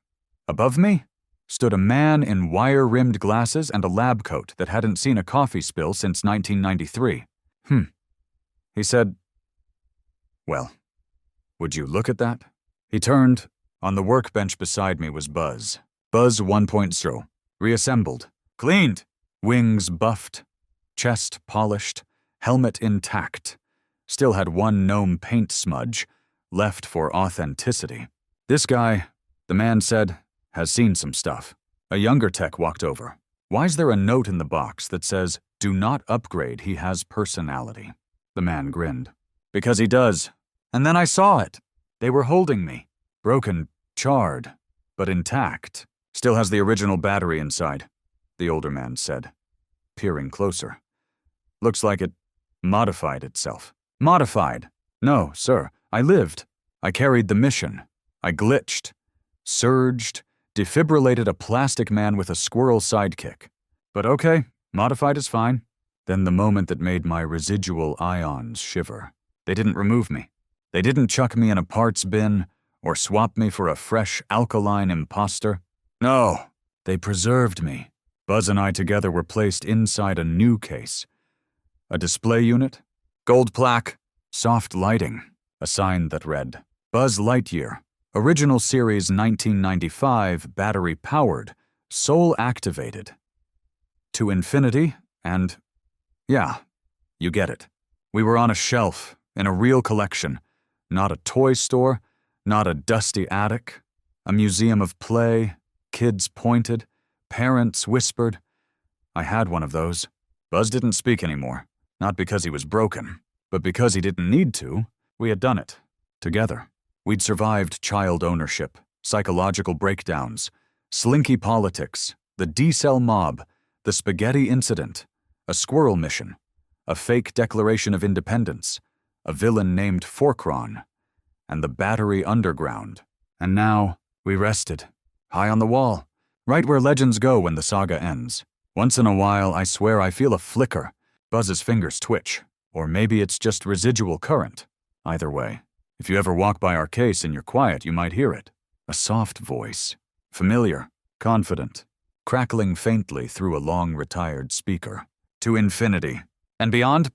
above me, stood a man in wire-rimmed glasses and a lab coat that hadn't seen a coffee spill since 1993. He said, "Well, would you look at that?" He turned. On the workbench beside me was Buzz. Buzz 1.0, reassembled, cleaned, wings buffed, chest polished, helmet intact. Still had one gnome paint smudge, left for authenticity. "This guy," the man said, "has seen some stuff." A younger tech walked over. "Why's there a note in the box that says, 'Do not upgrade, he has personality'?" The man grinned. "Because he does." And then I saw it. They were holding me. Broken, charred, but intact. "Still has the original battery inside," the older man said, peering closer. "Looks like it Modified itself. Modified. No, sir. I lived. I carried the mission. I glitched. Surged. Defibrillated a plastic man with a squirrel sidekick. But okay, modified is fine. Then the moment that made my residual ions shiver. They didn't remove me. They didn't chuck me in a parts bin or swap me for a fresh alkaline imposter. No, they preserved me. Buzz and I together were placed inside a new case. A display unit, gold plaque, soft lighting, a sign that read, Buzz Lightyear, original series 1995, battery-powered, soul-activated. To infinity and, yeah, you get it. We were on a shelf, in a real collection, not a toy store, not a dusty attic, a museum of play, kids pointed, parents whispered. I had one of those. Buzz didn't speak anymore, not because he was broken, but because he didn't need to. We had done it, together. We'd survived child ownership, psychological breakdowns, slinky politics, the D-cell mob, the spaghetti incident, a squirrel mission, a fake declaration of independence, a villain named Forkron, and the battery underground. And now, we rested, high on the wall, right where legends go when the saga ends. Once in a while, I swear I feel a flicker. Buzz's fingers twitch, or maybe it's just residual current. Either way, if you ever walk by our case and you're quiet, you might hear it. A soft voice, familiar, confident, crackling faintly through a long retired speaker. To infinity and beyond.